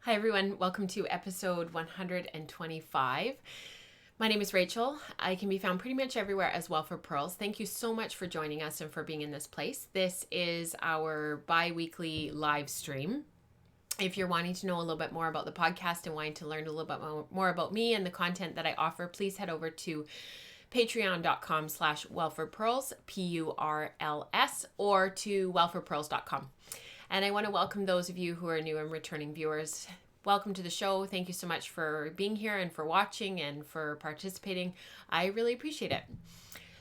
Hi everyone, welcome to episode 125. My name is Rachel. I can be found pretty much everywhere as well for Pearls. Thank you so much for joining us and for being in this place. This is our bi-weekly live stream. If you're wanting to know a little bit more about the podcast and wanting to learn a little bit more about me and the content that I offer, please head over to patreon.com/wellforpearls, P-U-R-L-S, or to wellforpearls.com. And I want to welcome those of you who are new and returning viewers. Welcome to the show. Thank you so much for being here and for watching and for participating. I really appreciate it.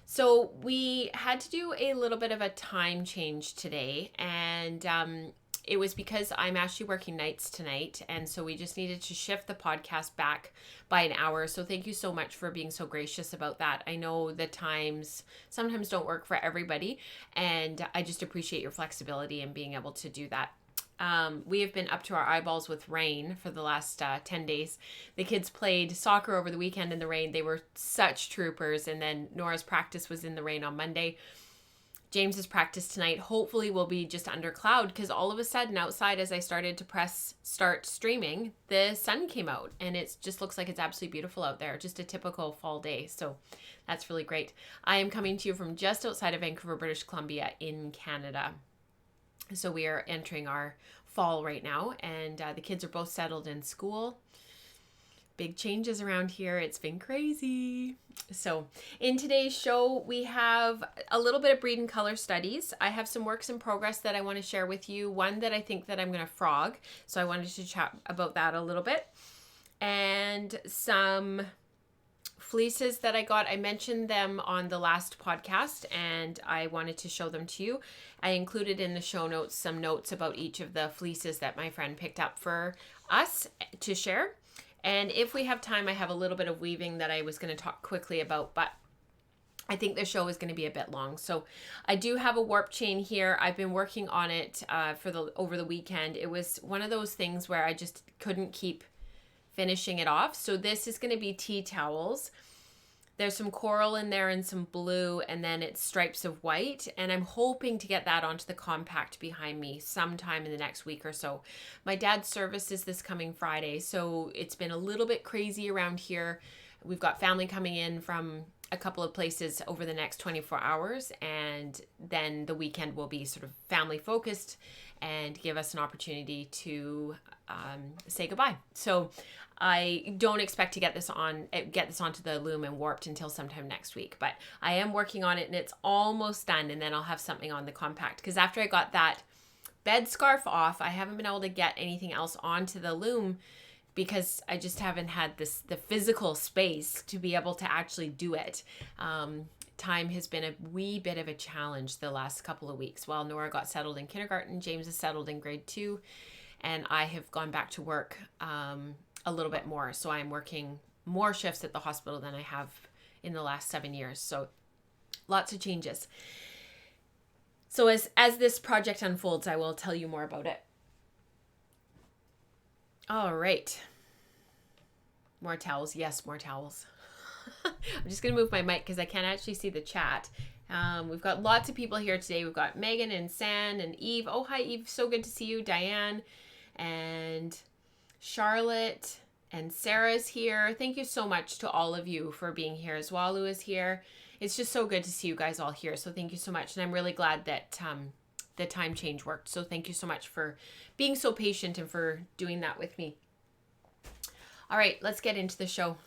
So we had to do a little bit of a time change today, and it was because I'm actually working nights tonight, and so we just needed to shift the podcast back by an hour. So thank you so much for being so gracious about that. I know the times sometimes don't work for everybody, and I just appreciate your flexibility in being able to do that. We have been up to our eyeballs with rain for the last 10 days. The kids played soccer over the weekend in the rain. They were such troopers, and then Nora's practice was in the rain on Monday. James's practice tonight hopefully will be just under cloud, because all of a sudden outside, as I started to press start streaming, the sun came out and it just looks like it's absolutely beautiful out there. Just a typical fall day. So that's really great. I am coming to you from just outside of Vancouver, British Columbia in Canada. So we are entering our fall right now, and the kids are both settled in school. Big changes around here. It's been crazy. So in today's show, we have a little bit of breed and color studies. I have some works in progress that I want to share with you. One that I think that I'm going to frog. So I wanted to chat about that a little bit. And some fleeces that I got. I mentioned them on the last podcast, and I wanted to show them to you. I included in the show notes some notes about each of the fleeces that my friend picked up for us to share. And if we have time, I have a little bit of weaving that I was going to talk quickly about, but I think the show is going to be a bit long. So I do have a warp chain here. I've been working on it over the weekend. It was one of those things where I just couldn't keep finishing it off. So this is going to be tea towels. There's some coral in there and some blue, and then it's stripes of white. And I'm hoping to get that onto the compact behind me sometime in the next week or so. My dad's service is this coming Friday, so it's been a little bit crazy around here. We've got family coming in from a couple of places over the next 24 hours, and then the weekend will be sort of family focused and give us an opportunity to say goodbye. So I don't expect to get this onto the loom and warped until sometime next week, but I am working on it, and it's almost done, and then I'll have something on the compact, because after I got that bed scarf off, I haven't been able to get anything else onto the loom, because I just haven't had the physical space to be able to actually do it. Time has been a wee bit of a challenge the last couple of weeks. While Nora got settled in kindergarten, James is settled in grade 2, and I have gone back to work a little bit more. So I'm working more shifts at the hospital than I have in the last 7 years. So lots of changes. So as this project unfolds, I will tell you more about it. All right. More towels. Yes, more towels. I'm just going to move my mic because I can't actually see the chat. We've got lots of people here today. We've got Megan and San and Eve. Oh, hi, Eve. So good to see you. Diane and Charlotte and Sarah's here. Thank you so much to all of you for being here as well. Lou is here. It's just so good to see you guys all here. So thank you so much. And I'm really glad that the time change worked. So thank you so much for being so patient and for doing that with me. All right, let's get into the show.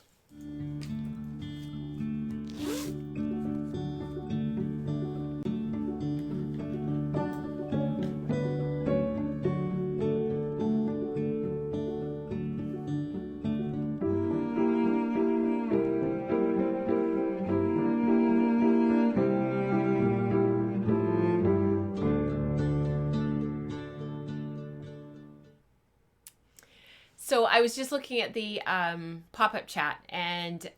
So I was just looking at the pop-up chat, and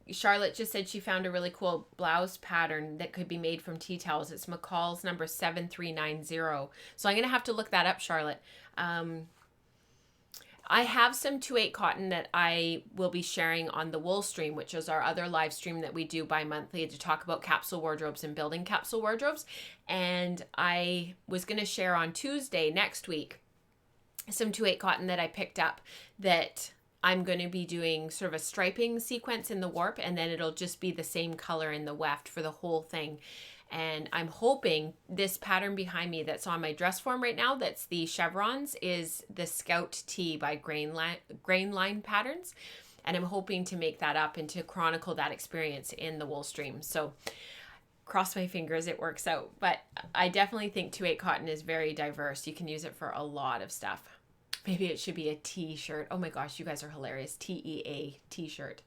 Charlotte just said she found a really cool blouse pattern that could be made from tea towels. It's McCall's number 7390. So I'm going to have to look that up, Charlotte. I have some 2/8 cotton that I will be sharing on the wool stream, which is our other live stream that we do bi-monthly to talk about capsule wardrobes and building capsule wardrobes. And I was going to share on Tuesday next week some 2/8 cotton that I picked up that I'm going to be doing sort of a striping sequence in the warp, and then it'll just be the same color in the weft for the whole thing. And I'm hoping this pattern behind me that's on my dress form right now, that's the chevrons, is the Scout Tee by Grain Line Patterns. And I'm hoping to make that up and to chronicle that experience in the wool stream. So cross my fingers it works out. But I definitely think 2/8 cotton is very diverse. You can use it for a lot of stuff. Maybe it should be a t-shirt. Oh my gosh, you guys are hilarious. TEA t-shirt.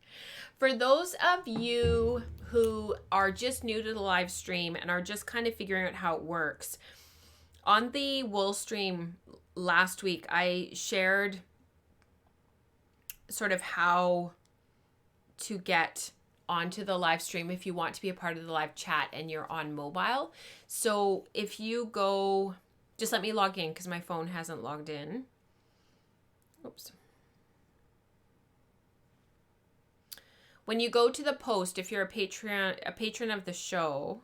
For those of you who are just new to the live stream and are just kind of figuring out how it works, on the wool stream last week, I shared sort of how to get onto the live stream if you want to be a part of the live chat and you're on mobile. So if you go, just let me log in because my phone hasn't logged in. Oops. When you go to the post, if you're a patron of the show,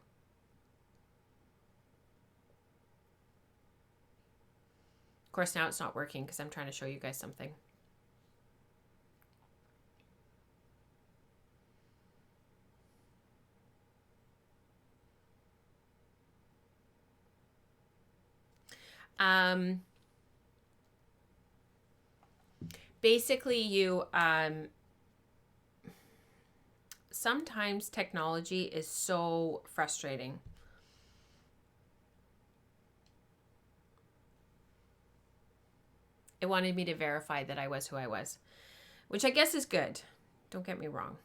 of course now it's not working because I'm trying to show you guys something. Basically you, sometimes technology is so frustrating. It wanted me to verify that I was who I was, which I guess is good. Don't get me wrong.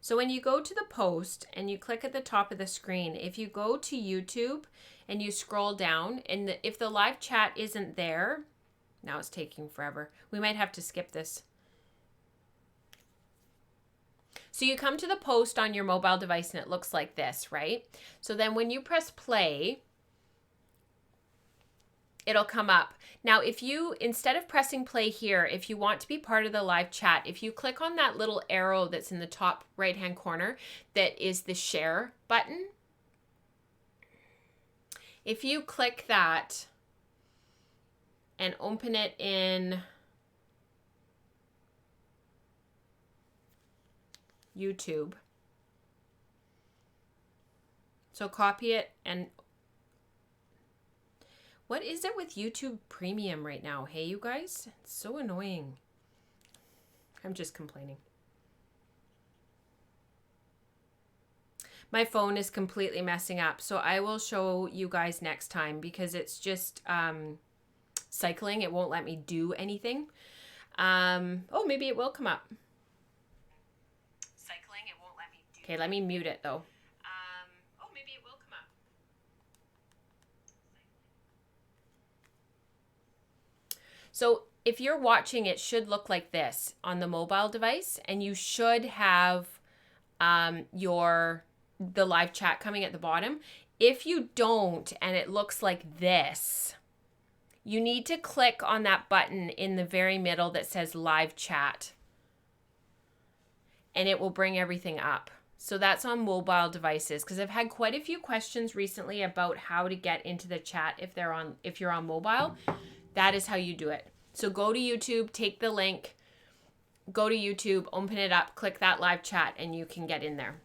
So when you go to the post and you click at the top of the screen, if you go to YouTube and you scroll down, and if the live chat isn't there, now it's taking forever. We might have to skip this. So you come to the post on your mobile device and it looks like this, right? So then when you press play, it'll come up. Now, if you, instead of pressing play here, if you want to be part of the live chat, if you click on that little arrow that's in the top right-hand corner, that is the share button. If you click that and open it in YouTube, so copy it. And what is it with YouTube Premium right now? Hey, you guys, it's so annoying. I'm just complaining. My phone is completely messing up, so I will show you guys next time because it's just cycling. It won't let me do anything. Oh, maybe it will come up. Cycling, it won't let me do. Okay, let me mute it though. Oh, maybe it will come up. So if you're watching, it should look like this on the mobile device, and you should have the live chat coming at the bottom. If you don't, and it looks like this, you need to click on that button in the very middle that says live chat, and it will bring everything up. So that's on mobile devices, because I've had quite a few questions recently about how to get into the chat if you're on mobile. That is how you do it. So go to YouTube, take the link, go to YouTube, open it up, click that live chat, and you can get in there.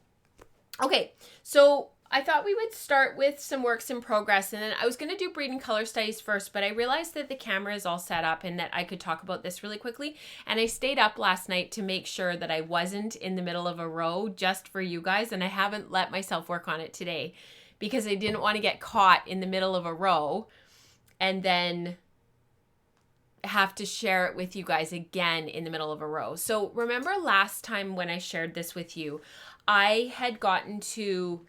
Okay, so I thought we would start with some works in progress, and then I was going to do breed and color studies first, but I realized that the camera is all set up and that I could talk about this really quickly, and I stayed up last night to make sure that I wasn't in the middle of a row just for you guys, and I haven't let myself work on it today because I didn't want to get caught in the middle of a row and then have to share it with you guys again in the middle of a row. So remember last time when I shared this with you, I had gotten to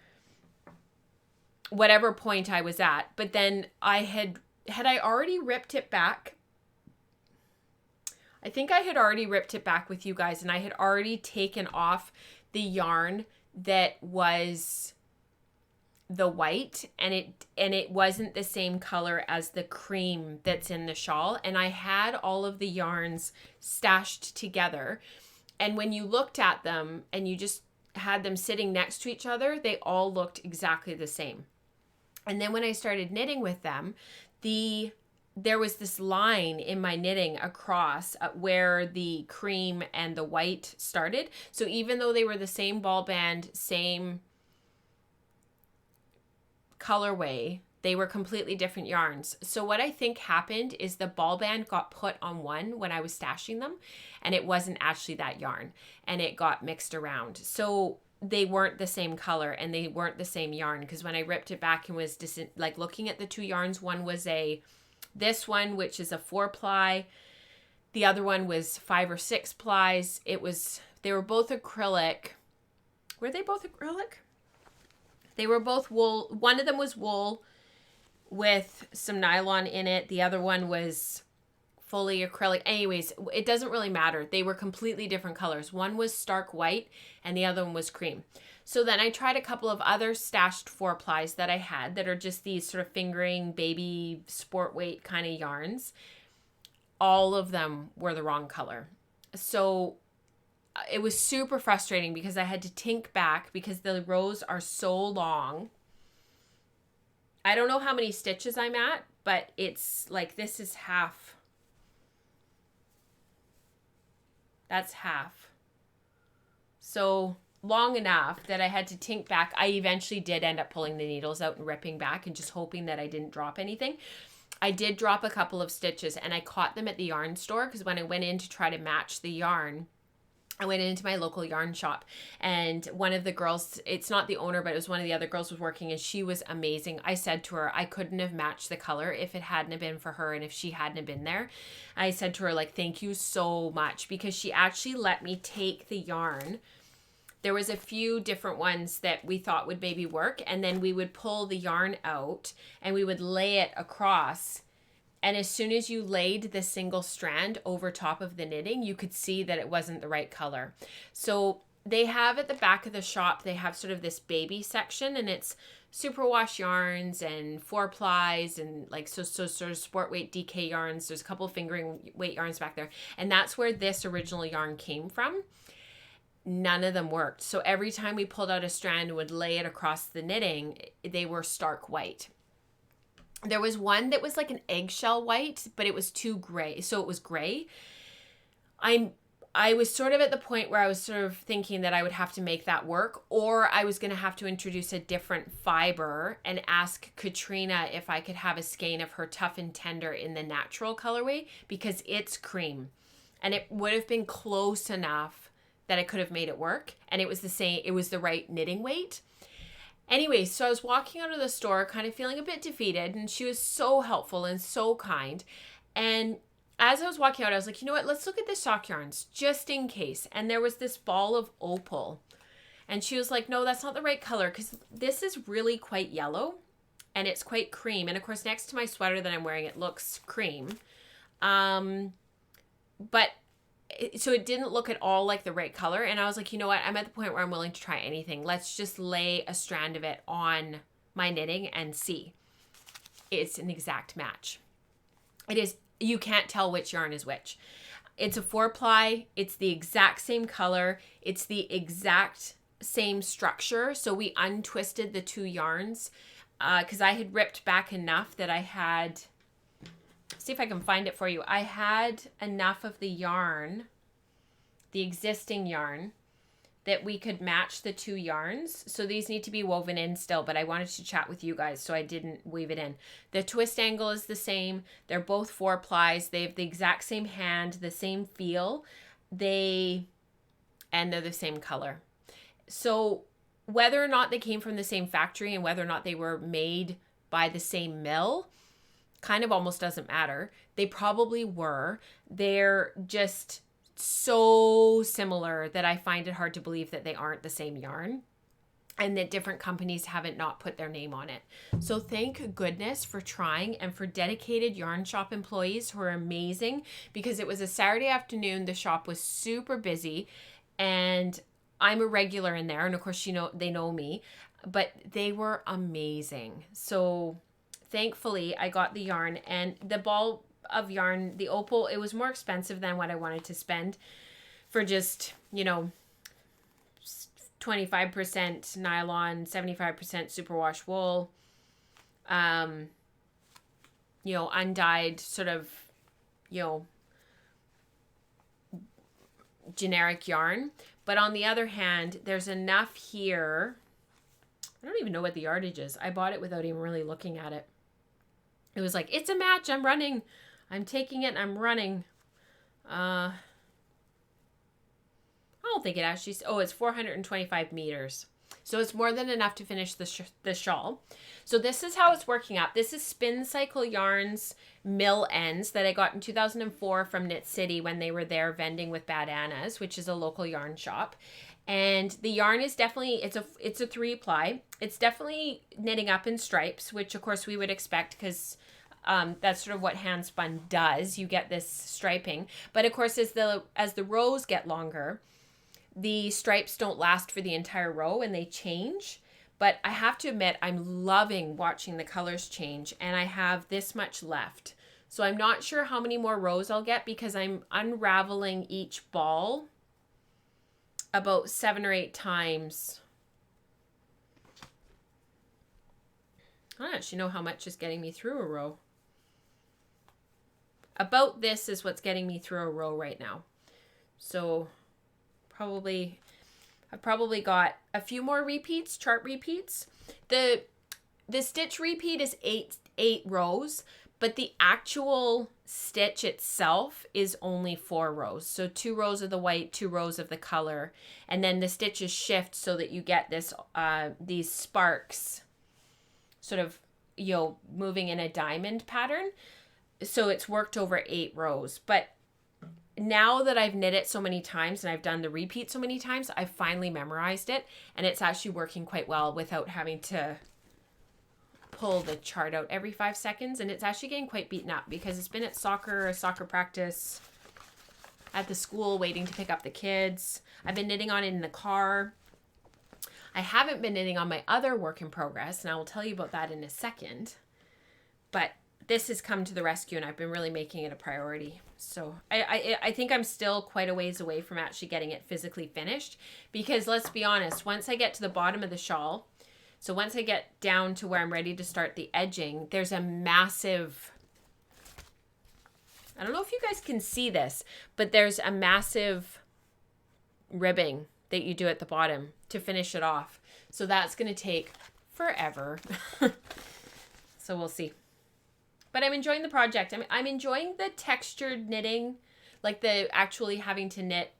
whatever point I was at, but then I had I already ripped it back. I think I had already ripped it back with you guys, and I had already taken off the yarn that was the white, and it wasn't the same color as the cream that's in the shawl, and I had all of the yarns stashed together, and when you looked at them and you just had them sitting next to each other, they all looked exactly the same. And then when I started knitting with them, the there was this line in my knitting across where the cream and the white started. So even though they were the same ball band, same colorway, they were completely different yarns. So what I think happened is the ball band got put on one when I was stashing them, and it wasn't actually that yarn, and it got mixed around. So they weren't the same color and they weren't the same yarn, because when I ripped it back and was like looking at the two yarns, one was this one, which is a 4-ply. The other one was 5 or 6 plies. They were both acrylic. Were they both acrylic? They were both wool. One of them was wool with some nylon in it. The other one was fully acrylic. Anyways, it doesn't really matter. They were completely different colors. One was stark white and the other one was cream. So then I tried a couple of other stashed 4-plies that I had that are just these sort of fingering baby sport weight kind of yarns. All of them were the wrong color. So it was super frustrating because I had to tink back because the rows are so long. I don't know how many stitches I'm at, but it's like this is half. That's half. So long enough that I had to tink back. I eventually did end up pulling the needles out and ripping back and just hoping that I didn't drop anything. I did drop a couple of stitches and I caught them at the yarn store because when I went in to try to match the yarn, I went into my local yarn shop and one of the girls, it's not the owner, but it was one of the other girls was working and she was amazing. I said to her, I couldn't have matched the color if it hadn't have been for her and if she hadn't have been there. I said to her, like, thank you so much, because she actually let me take the yarn. There was a few different ones that we thought would maybe work, and then we would pull the yarn out and we would lay it across. And as soon as you laid the single strand over top of the knitting, you could see that it wasn't the right color. So they have at the back of the shop, they have sort of this baby section, and it's superwash yarns and 4-plies and like so sort of sport weight DK yarns. There's a couple of fingering weight yarns back there. And that's where this original yarn came from. None of them worked. So every time we pulled out a strand and would lay it across the knitting, they were stark white. There was one that was like an eggshell white, but it was too gray. So it was gray. I was sort of at the point where I was sort of thinking that I would have to make that work, or I was going to have to introduce a different fiber and ask Katrina if I could have a skein of her Tough and Tender in the natural colorway, because it's cream and it would have been close enough that I could have made it work. And it was the same, it was the right knitting weight. Anyway, so I was walking out of the store kind of feeling a bit defeated, and she was so helpful and so kind. And as I was walking out, I was like, you know what, let's look at the sock yarns just in case. And there was this ball of opal. And she was like, no, that's not the right color, because this is really quite yellow and it's quite cream. And of course, next to my sweater that I'm wearing, it looks cream. So it didn't look at all like the right color. And I was like, you know what? I'm at the point where I'm willing to try anything. Let's just lay a strand of it on my knitting and see. It's an exact match. It is. You can't tell which yarn is which. It's a 4-ply. It's the exact same color. It's the exact same structure. So we untwisted the two yarns because I had ripped back enough that I had... See if I can find it for you. I had enough of the yarn, the existing yarn, that we could match the two yarns. So these need to be woven in still, but I wanted to chat with you guys, so I didn't weave it in. The twist angle is the same. They're both 4-plies. They have the exact same hand, the same feel. And they're the same color. So whether or not they came from the same factory and whether or not they were made by the same mill kind of almost doesn't matter. They probably were. They're just so similar that I find it hard to believe that they aren't the same yarn and that different companies haven't not put their name on it. So thank goodness for trying, and for dedicated yarn shop employees who are amazing, because it was a Saturday afternoon. The shop was super busy and I'm a regular in there. And of course, they know me, but they were amazing. So thankfully, I got the yarn, and the ball of yarn, the opal, it was more expensive than what I wanted to spend for just, 25% nylon, 75% superwash wool. undyed sort of, generic yarn. But on the other hand, there's enough here. I don't even know what the yardage is. I bought it without even really looking at it. It was like, it's a match. I'm running. I'm taking it and I'm running. I don't think it actually, it's 425 meters. So it's more than enough to finish the shawl. So this is how it's working up. This is Spin Cycle Yarns mill ends that I got in 2004 from Knit City when they were there vending with Bad Anna's, which is a local yarn shop. And the yarn is definitely, it's a 3-ply. It's definitely knitting up in stripes, which of course we would expect because that's sort of what hand spun does. You get this striping. But of course, as the rows get longer, the stripes don't last for the entire row and they change. But I have to admit, I'm loving watching the colors change, and I have this much left. So I'm not sure how many more rows I'll get because I'm unraveling each ball about 7 or 8 times. I don't actually know how much is getting me through a row. About this is what's getting me through a row right now. So I've probably got a few more repeats, chart repeats. The stitch repeat is eight rows, but the actual stitch itself is only 4 rows. So 2 rows of the white, 2 rows of the color, and then the stitches shift so that you get this these sparks sort of moving in a diamond pattern. So it's worked over 8 rows. But now that I've knit it so many times and I've done the repeat so many times, I've finally memorized it, and it's actually working quite well without having to pull the chart out every 5 seconds. And it's actually getting quite beaten up because it's been at soccer practice, at the school waiting to pick up the kids. I've been knitting on it in the car. I haven't been knitting on my other work in progress, and I will tell you about that in a second. But this has come to the rescue, and I've been really making it a priority. So I think I'm still quite a ways away from actually getting it physically finished, because let's be honest, once I get to the bottom of the shawl, so once I get down to where I'm ready to start the edging, there's a massive, I don't know if you guys can see this, but there's a massive ribbing that you do at the bottom to finish it off. So that's going to take forever. So we'll see. But I'm enjoying the project. I'm enjoying the textured knitting, like the actually having to knit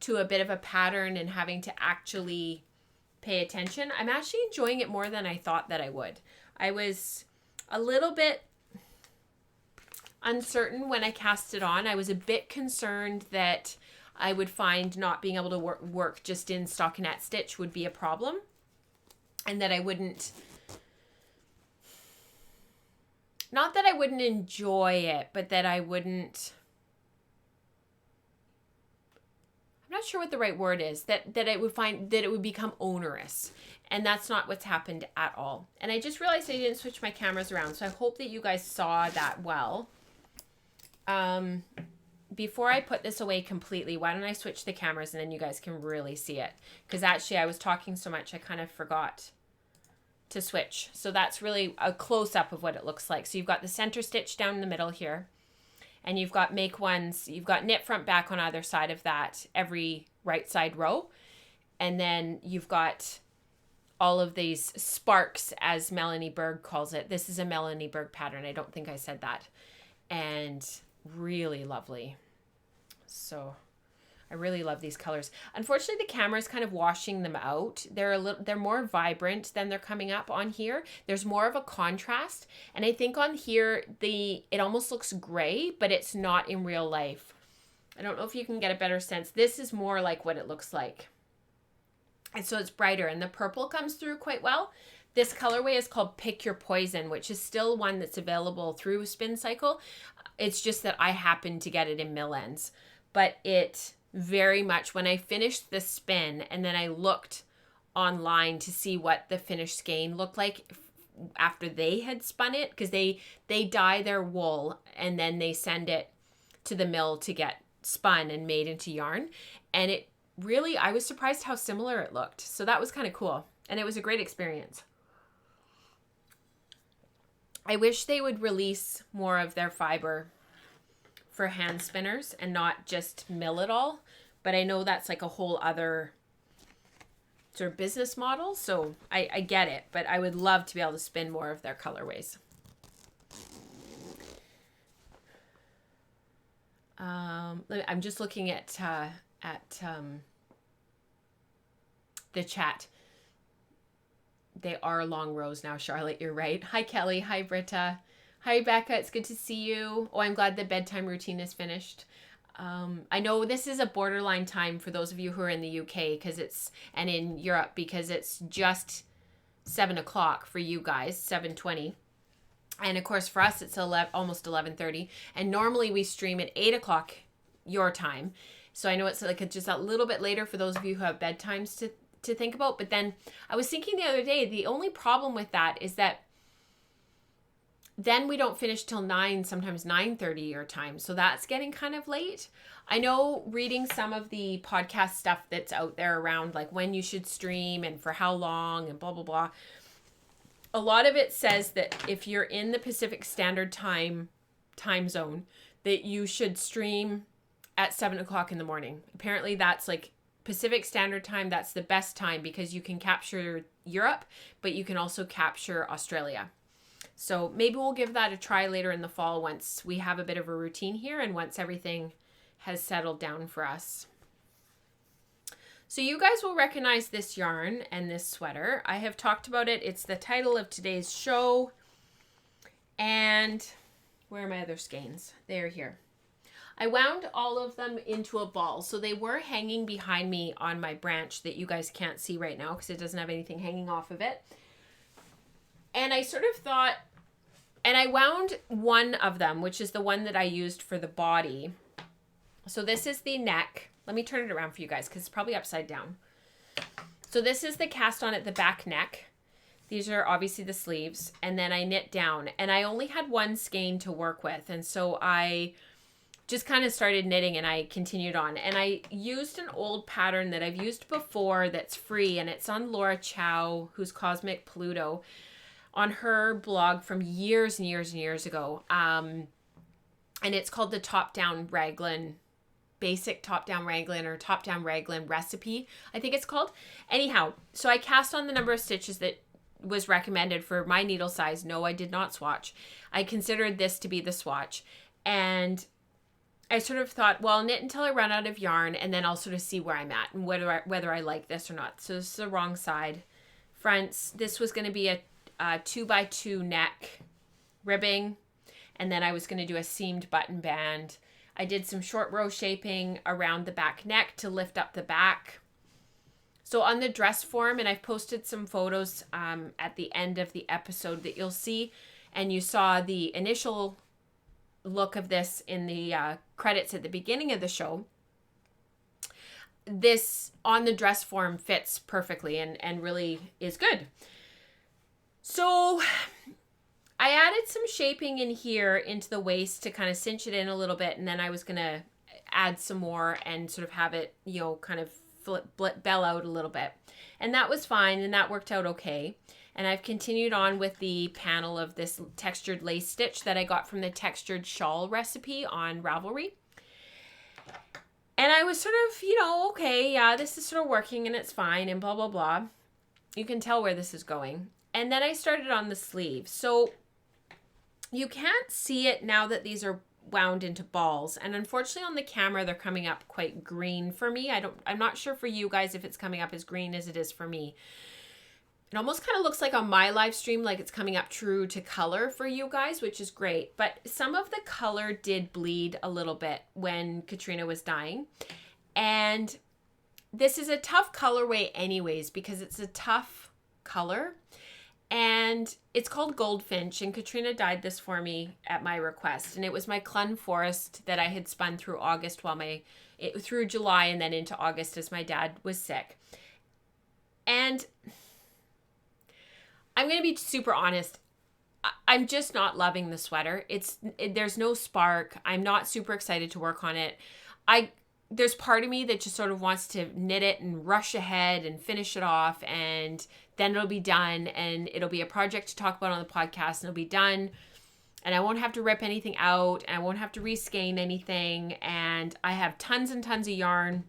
to a bit of a pattern and having to actually pay attention. I'm actually enjoying it more than I thought that I would. I was a little bit uncertain when I cast it on. I was a bit concerned that I would find not being able to work just in stockinette stitch would be a problem, and that I wouldn't, not that I wouldn't enjoy it, but that I wouldn't, I'm not sure what the right word is, that I would find that it would become onerous. And that's not what's happened at all. And I just realized I didn't switch my cameras around, so I hope that you guys saw that well. Before I put this away completely, why don't I switch the cameras and then you guys can really see it? Because actually I was talking so much I kind of forgot to switch. So that's really a close-up of what it looks like. So you've got the center stitch down in the middle here, and you've got you've got knit front back on either side of that, every right side row. And then you've got all of these sparks, as Melanie Berg calls it. This is a Melanie Berg pattern. I don't think I said that. And really lovely. So I really love these colors. Unfortunately, the camera is kind of washing them out. They're more vibrant than they're coming up on here. There's more of a contrast. And I think on here, it almost looks gray, but it's not in real life. I don't know if you can get a better sense. This is more like what it looks like. And so it's brighter, and the purple comes through quite well. This colorway is called Pick Your Poison, which is still one that's available through Spin Cycle. It's just that I happen to get it in mill ends. But it very much, when I finished the spin and then I looked online to see what the finished skein looked like after they had spun it, because they dye their wool and then they send it to the mill to get spun and made into yarn. And it really, I was surprised how similar it looked. So that was kind of cool. And it was a great experience. I wish they would release more of their fiber for hand spinners and not just mill it all. But I know that's like a whole other sort of business model. So I get it, but I would love to be able to spin more of their colorways. I'm just looking at the chat. They are long rows now, Charlotte. You're right. Hi, Kelly. Hi, Britta. Hi, Becca. It's good to see you. Oh, I'm glad the bedtime routine is finished. I know this is a borderline time for those of you who are in the UK and in Europe, because it's just 7 o'clock for you guys, 7:20. And of course, for us, it's almost 11:30. And normally we stream at 8 o'clock your time. So I know it's like just a little bit later for those of you who have bedtimes to think about. But then I was thinking the other day, the only problem with that is that then we don't finish till 9, sometimes 9:30 your time. So that's getting kind of late. I know reading some of the podcast stuff that's out there around like when you should stream and for how long and blah, blah, blah. A lot of it says that if you're in the Pacific Standard Time zone, that you should stream at 7 o'clock in the morning. Apparently that's like Pacific Standard Time. That's the best time because you can capture Europe, but you can also capture Australia. So maybe we'll give that a try later in the fall once we have a bit of a routine here and once everything has settled down for us. So you guys will recognize this yarn and this sweater. I have talked about it. It's the title of today's show. And where are my other skeins? They're here. I wound all of them into a ball. So they were hanging behind me on my branch that you guys can't see right now because it doesn't have anything hanging off of it. And I sort of thought, and I wound one of them, which is the one that I used for the body. So this is the neck. Let me turn it around for you guys because it's probably upside down. So this is the cast on at the back neck. These are obviously the sleeves. And then I knit down. And I only had one skein to work with. And so I just kind of started knitting and I continued on. And I used an old pattern that I've used before that's free. And it's on Laura Chow, who's Cosmic Pluto, on her blog from years and years and years ago. And it's called the Top-Down Raglan, Basic Top-Down Raglan or Top-Down Raglan Recipe, I think it's called. Anyhow, so I cast on the number of stitches that was recommended for my needle size. No, I did not swatch. I considered this to be the swatch. And I sort of thought, well, I'll knit until I run out of yarn and then I'll sort of see where I'm at and whether I like this or not. So this is the wrong side. Fronts, this was going to be a 2x2 neck ribbing. And then I was going to do a seamed button band. I did some short row shaping around the back neck to lift up the back. So on the dress form, and I've posted some photos at the end of the episode that you'll see, and you saw the initial look of this in the credits at the beginning of the show. This on the dress form fits perfectly and really is good. So I added some shaping in here into the waist to kind of cinch it in a little bit. And then I was going to add some more and sort of have it, you know, kind of bell out a little bit. And that was fine. And that worked out okay. And I've continued on with the panel of this textured lace stitch that I got from the textured shawl recipe on Ravelry. And I was sort of, you know, okay, yeah, this is sort of working and it's fine and blah, blah, blah. You can tell where this is going. And then I started on the sleeve. So you can't see it now that these are wound into balls. And unfortunately on the camera, they're coming up quite green for me. I'm not sure for you guys if it's coming up as green as it is for me. It almost kind of looks like on my live stream, like it's coming up true to color for you guys, which is great. But some of the color did bleed a little bit when Katrina was dyeing. And this is a tough colorway anyways, because it's a tough color. And it's called Goldfinch, and Katrina dyed this for me at my request. And it was my Clun Forest that I had spun through August through July and then into August as my dad was sick. And I'm going to be super honest. I'm just not loving the sweater. There's no spark. I'm not super excited to work on it. there's part of me that just sort of wants to knit it and rush ahead and finish it off, and then it'll be done, and it'll be a project to talk about on the podcast, and it'll be done, and I won't have to rip anything out, and I won't have to reskein anything, and I have tons and tons of yarn.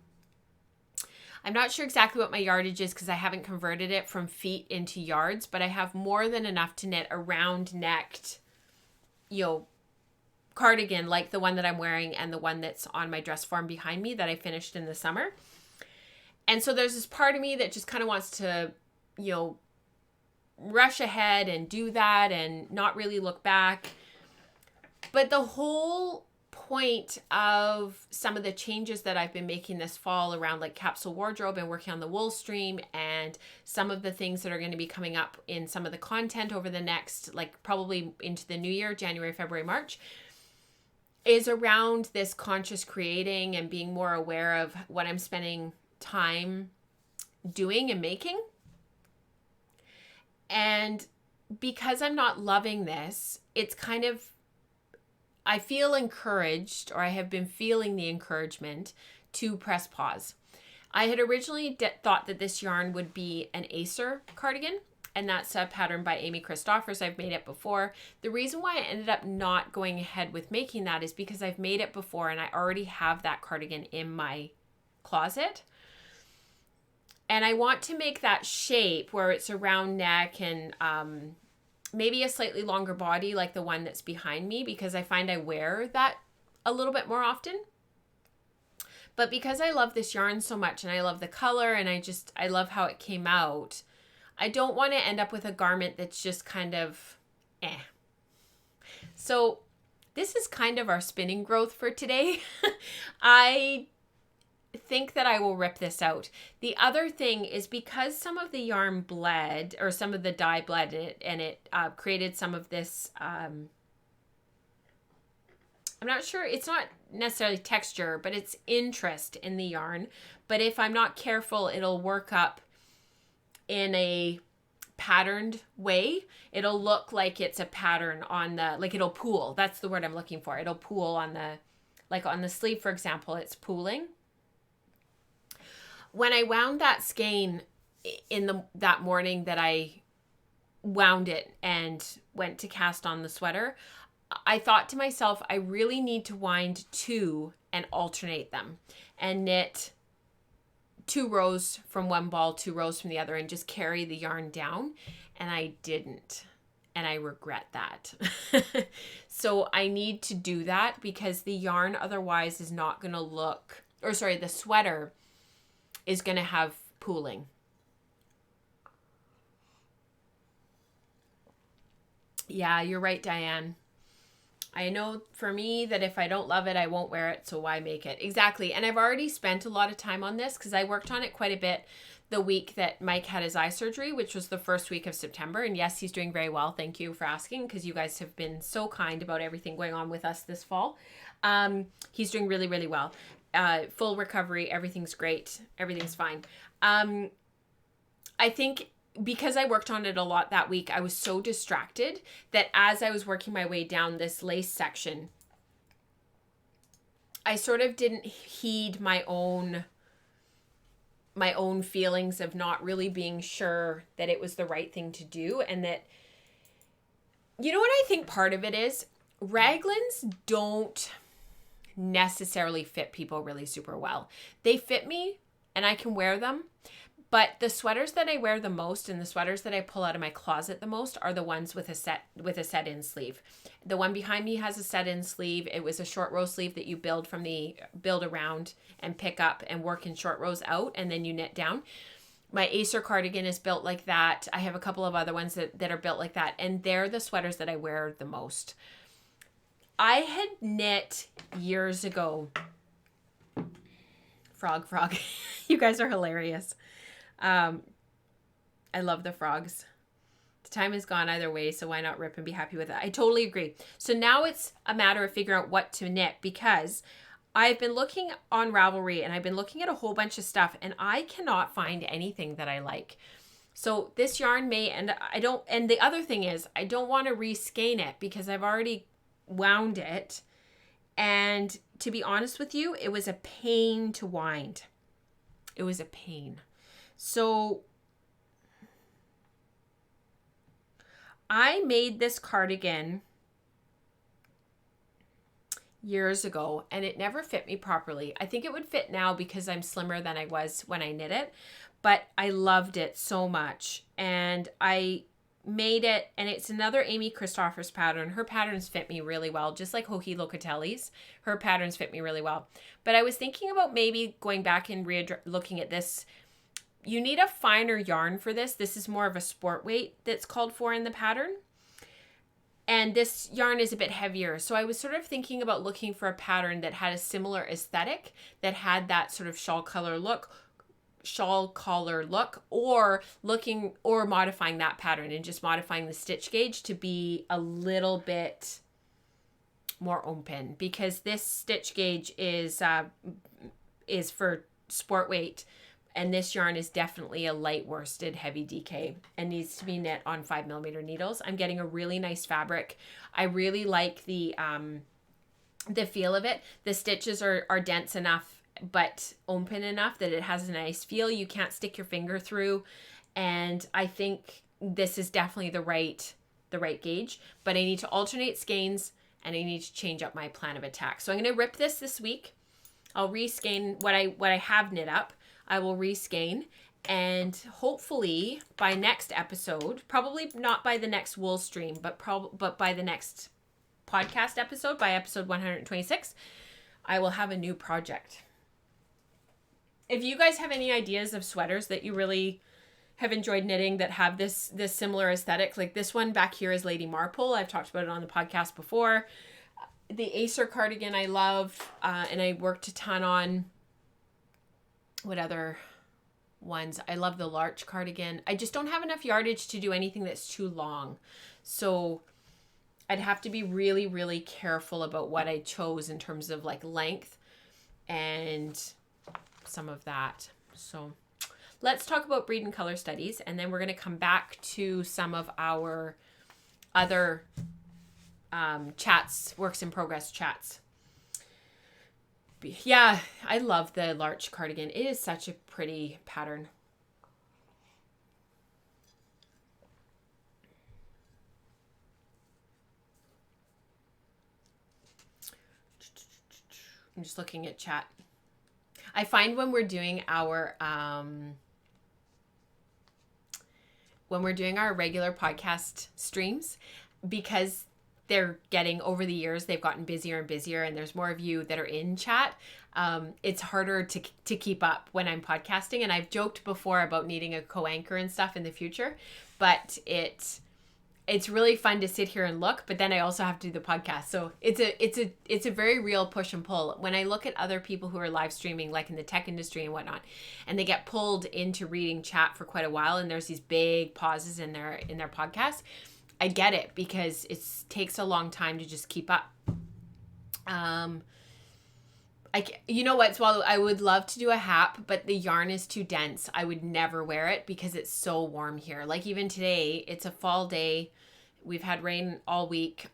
I'm not sure exactly what my yardage is because I haven't converted it from feet into yards, but I have more than enough to knit a round necked, cardigan like the one that I'm wearing and the one that's on my dress form behind me that I finished in the summer. And so there's this part of me that just kind of wants to, rush ahead and do that and not really look back. But the whole point of some of the changes that I've been making this fall around like capsule wardrobe and working on the wool stream and some of the things that are going to be coming up in some of the content over the next, like probably into the new year, January, February, March, is around this conscious creating and being more aware of what I'm spending time doing and making. And because I'm not loving this, it's kind of, I feel encouraged, or I have been feeling the encouragement to press pause. I had originally thought that this yarn would be an Acer cardigan, and that's a pattern by Amy Christophers. I've made it before. The reason why I ended up not going ahead with making that is because I've made it before and I already have that cardigan in my closet. And I want to make that shape where it's a round neck and maybe a slightly longer body like the one that's behind me, because I find I wear that a little bit more often. But because I love this yarn so much and I love the color and I love how it came out, I don't want to end up with a garment that's just kind of So this is kind of our spinning growth for today. I think that I will rip this out. The other thing is because some of the yarn bled, or some of the dye bled in it, and it created some of this, I'm not sure, it's not necessarily texture, but it's interest in the yarn. But if I'm not careful, it'll work up in a patterned way. It'll look like it's a pattern on the, like it'll pool. That's the word I'm looking for. It'll pool on the, like on the sleeve, for example, it's pooling. When I wound that skein that morning that I wound it and went to cast on the sweater, I thought to myself, I really need to wind two and alternate them and knit 2 rows from one ball, 2 rows from the other, and just carry the yarn down. And I didn't. And I regret that. So I need to do that because the yarn otherwise is not going to look, or sorry, the sweater is going to have pooling. Yeah, you're right, Diane. I know for me that if I don't love it, I won't wear it, so why make it? Exactly. And I've already spent a lot of time on this because I worked on it quite a bit the week that Mike had his eye surgery, which was the first week of September. And yes, he's doing very well. Thank you for asking, because you guys have been so kind about everything going on with us this fall. He's doing really, really well. Full recovery. Everything's great. Everything's fine. I think because I worked on it a lot that week, I was so distracted that as I was working my way down this lace section, I sort of didn't heed my own feelings of not really being sure that it was the right thing to do. And that, you know what I think part of it is? Raglans don't necessarily fit people really super well. They fit me and I can wear them. But the sweaters that I wear the most and the sweaters that I pull out of my closet the most are the ones with a set-in sleeve. The one behind me has a set-in sleeve. It was a short row sleeve that you build around and pick up and work in short rows out, and then you knit down. My Acer cardigan is built like that. I have a couple of other ones that are built like that, and they're the sweaters that I wear the most. I had knit years ago. Frog. You guys are hilarious. I love the frogs. The time is gone either way, so why not rip and be happy with it? I totally agree. So now it's a matter of figuring out what to knit, because I've been looking on Ravelry and I've been looking at a whole bunch of stuff and I cannot find anything that I like. So this yarn and the other thing is I don't want to reskein it because I've already wound it, and to be honest with you, it was a pain to wind. It was a pain. So I made this cardigan years ago and it never fit me properly. I think it would fit now because I'm slimmer than I was when I knit it, but I loved it so much and I made it, and it's another Amy Christopher's pattern. Her patterns fit me really well, just like Hoki Locatelli's. Her patterns fit me really well. But I was thinking about maybe going back and looking at this. You need a finer yarn for this. This is more of a sport weight that's called for in the pattern. And this yarn is a bit heavier. So I was sort of thinking about looking for a pattern that had a similar aesthetic, that had that sort of shawl collar look, or modifying that pattern and just modifying the stitch gauge to be a little bit more open, because this stitch gauge is for sport weight, and this yarn is definitely a light worsted heavy DK and needs to be knit on 5mm needles. I'm getting a really nice fabric. I really like the feel of it. The stitches are dense enough but open enough that it has a nice feel. You can't stick your finger through, and I think this is definitely the right gauge, but I need to alternate skeins and I need to change up my plan of attack. So I'm going to rip this week. I'll reskein what I have knit up. I will reskein, and hopefully by next episode, probably not by the next wool stream, but by the next podcast episode, by episode 126, I will have a new project. If you guys have any ideas of sweaters that you really have enjoyed knitting that have this similar aesthetic, like this one back here is Lady Marple. I've talked about it on the podcast before. The Acer cardigan I loved, and I worked a ton on. What other ones? I love the Larch cardigan. I just don't have enough yardage to do anything that's too long. So I'd have to be really, really careful about what I chose in terms of like length and some of that. So let's talk about breed and color studies, and then we're going to come back to some of our other chats, works in progress chats. Yeah, I love the Larch cardigan. It is such a pretty pattern. I'm just looking at chat. I find when we're doing our regular podcast streams, because they're getting, over the years, they've gotten busier and busier, and there's more of you that are in chat. It's harder to keep up when I'm podcasting, and I've joked before about needing a co-anchor and stuff in the future, but it's really fun to sit here and look, but then I also have to do the podcast. So it's a very real push and pull. When I look at other people who are live streaming, like in the tech industry and whatnot, and they get pulled into reading chat for quite a while, and there's these big pauses in their podcast, I get it, because it takes a long time to just keep up. You know what, Swallow? I would love to do a hap, but the yarn is too dense. I would never wear it because it's so warm here. Like even today, it's a fall day. We've had rain all week,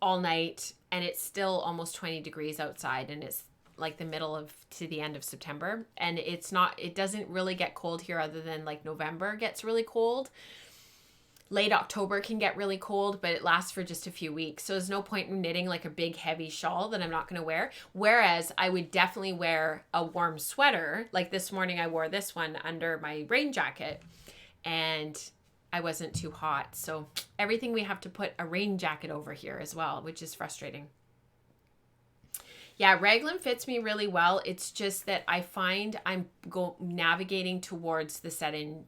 all night, and it's still almost 20 degrees outside, and it's like the middle to the end of September. And it doesn't really get cold here other than like November gets really cold. Late October can get really cold, but it lasts for just a few weeks. So there's no point in knitting like a big heavy shawl that I'm not going to wear. Whereas I would definitely wear a warm sweater. Like this morning I wore this one under my rain jacket and I wasn't too hot. So everything we have to put a rain jacket over here as well, which is frustrating. Yeah, raglan fits me really well. It's just that I find I'm navigating towards the set-in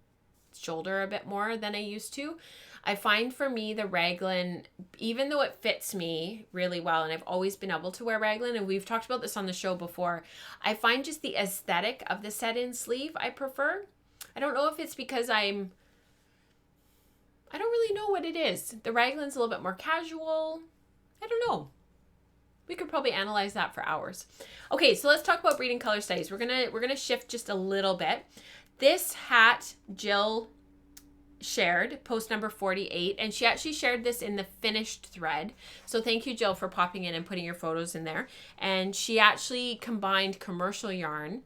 shoulder a bit more than I used to. I find for me the raglan, even though it fits me really well, and I've always been able to wear raglan, and we've talked about this on the show before, I find just the aesthetic of the set-in sleeve I prefer. I don't know if it's because I don't really know what it is. The raglan's a little bit more casual. I don't know. We could probably analyze that for hours. Okay, so let's talk about breed and color studies. We're gonna shift just a little bit. This hat, Jill shared post number 48, and she actually shared this in the finished thread. So thank you, Jill, for popping in and putting your photos in there. And she actually combined commercial yarn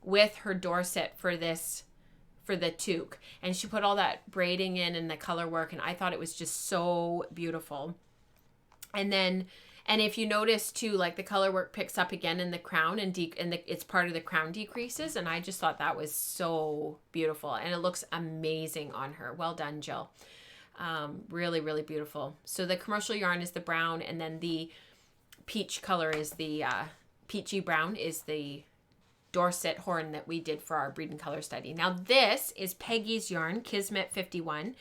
with her Dorset for the toque, and she put all that braiding in and the color work, and I thought it was just so beautiful. And if you notice too, like the color work picks up again in the crown, and it's part of the crown decreases. And I just thought that was so beautiful, and it looks amazing on her. Well done, Jill. Really, really beautiful. So the commercial yarn is the brown, and then the peach color is the peachy brown is the Dorset horn that we did for our breed and color study. Now this is Peggy's yarn, Kismet 51,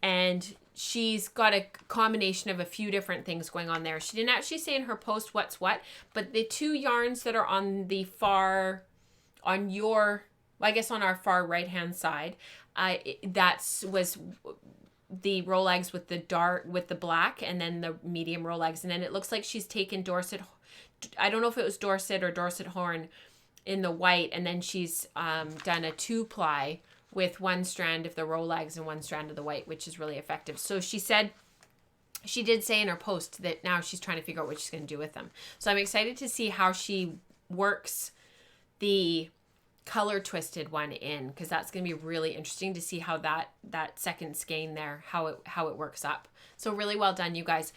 and she's got a combination of a few different things going on there. She didn't actually say in her post what's what, but the two yarns that are on the far, on our far right hand side, was the roll eggs with the black, and then the medium roll eggs, and then it looks like she's taken Dorset. I don't know if it was Dorset or Dorset horn in the white, and then she's done a 2-ply with one strand of the roll eggs and one strand of the white, which is really effective. So she did say in her post that now she's trying to figure out what she's going to do with them. So I'm excited to see how she works the color twisted one in, because that's going to be really interesting to see how that second skein there, how it works up. So really well done, you guys.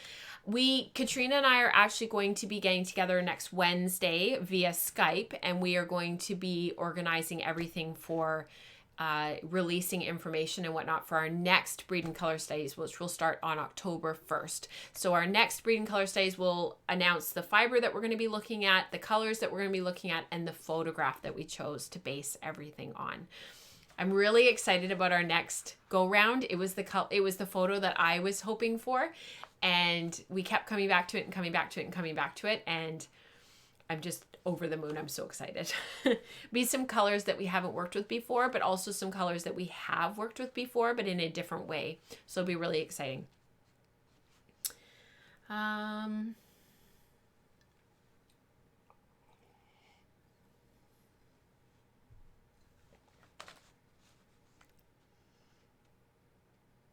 Katrina and I are actually going to be getting together next Wednesday via Skype, and we are going to be organizing everything for releasing information and whatnot for our next breed and color studies, which will start on October 1st. So our next breed and color studies will announce the fiber that we're going to be looking at, the colors that we're going to be looking at, and the photograph that we chose to base everything on. I'm really excited about our next go round. It was the photo that I was hoping for, and we kept coming back to it and coming back to it and coming back to it, and I'm just over the moon. I'm so excited. Be some colors that we haven't worked with before, but also some colors that we have worked with before, but in a different way. So it'll be really exciting.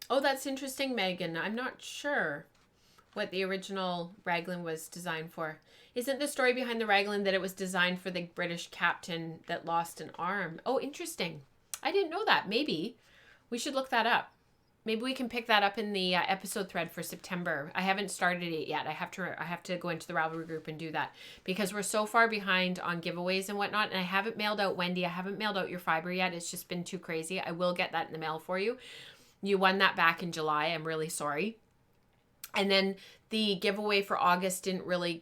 Oh, that's interesting, Megan. I'm not sure what the original raglan was designed for. Isn't the story behind the raglan that it was designed for the British captain that lost an arm? Oh, interesting. I didn't know that. Maybe we should look that up. Maybe we can pick that up in the episode thread for September. I haven't started it yet. I have to go into the Ravelry group and do that, because we're so far behind on giveaways and whatnot. And I haven't mailed out, Wendy, I haven't mailed out your fiber yet. It's just been too crazy. I will get that in the mail for you. You won that back in July. I'm really sorry. And then the giveaway for August didn't really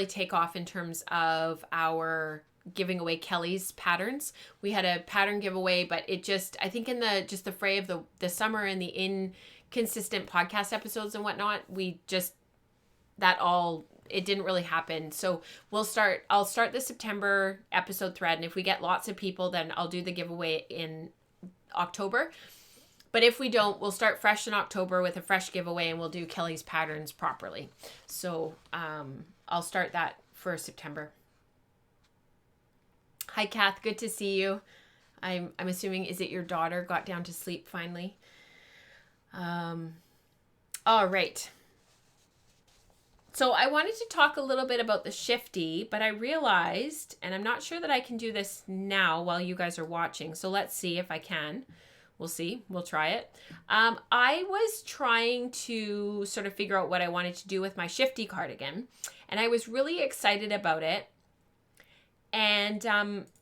take off in terms of our giving away Kelly's patterns. We had a pattern giveaway, but it just, I think in the fray of the summer and the inconsistent podcast episodes and whatnot, it didn't really happen. So I'll start the September episode thread, and if we get lots of people, then I'll do the giveaway in October. But if we don't, we'll start fresh in October with a fresh giveaway, and we'll do Kelly's patterns properly. So I'll start that for September. Hi, Kath. Good to see you. I'm assuming, is it your daughter got down to sleep finally? All right. So I wanted to talk a little bit about the shifty, but I realized, and I'm not sure that I can do this now while you guys are watching. So let's see if I can. We'll see. We'll try it. I was trying to sort of figure out what I wanted to do with my shifty cardigan, and I was really excited about it. And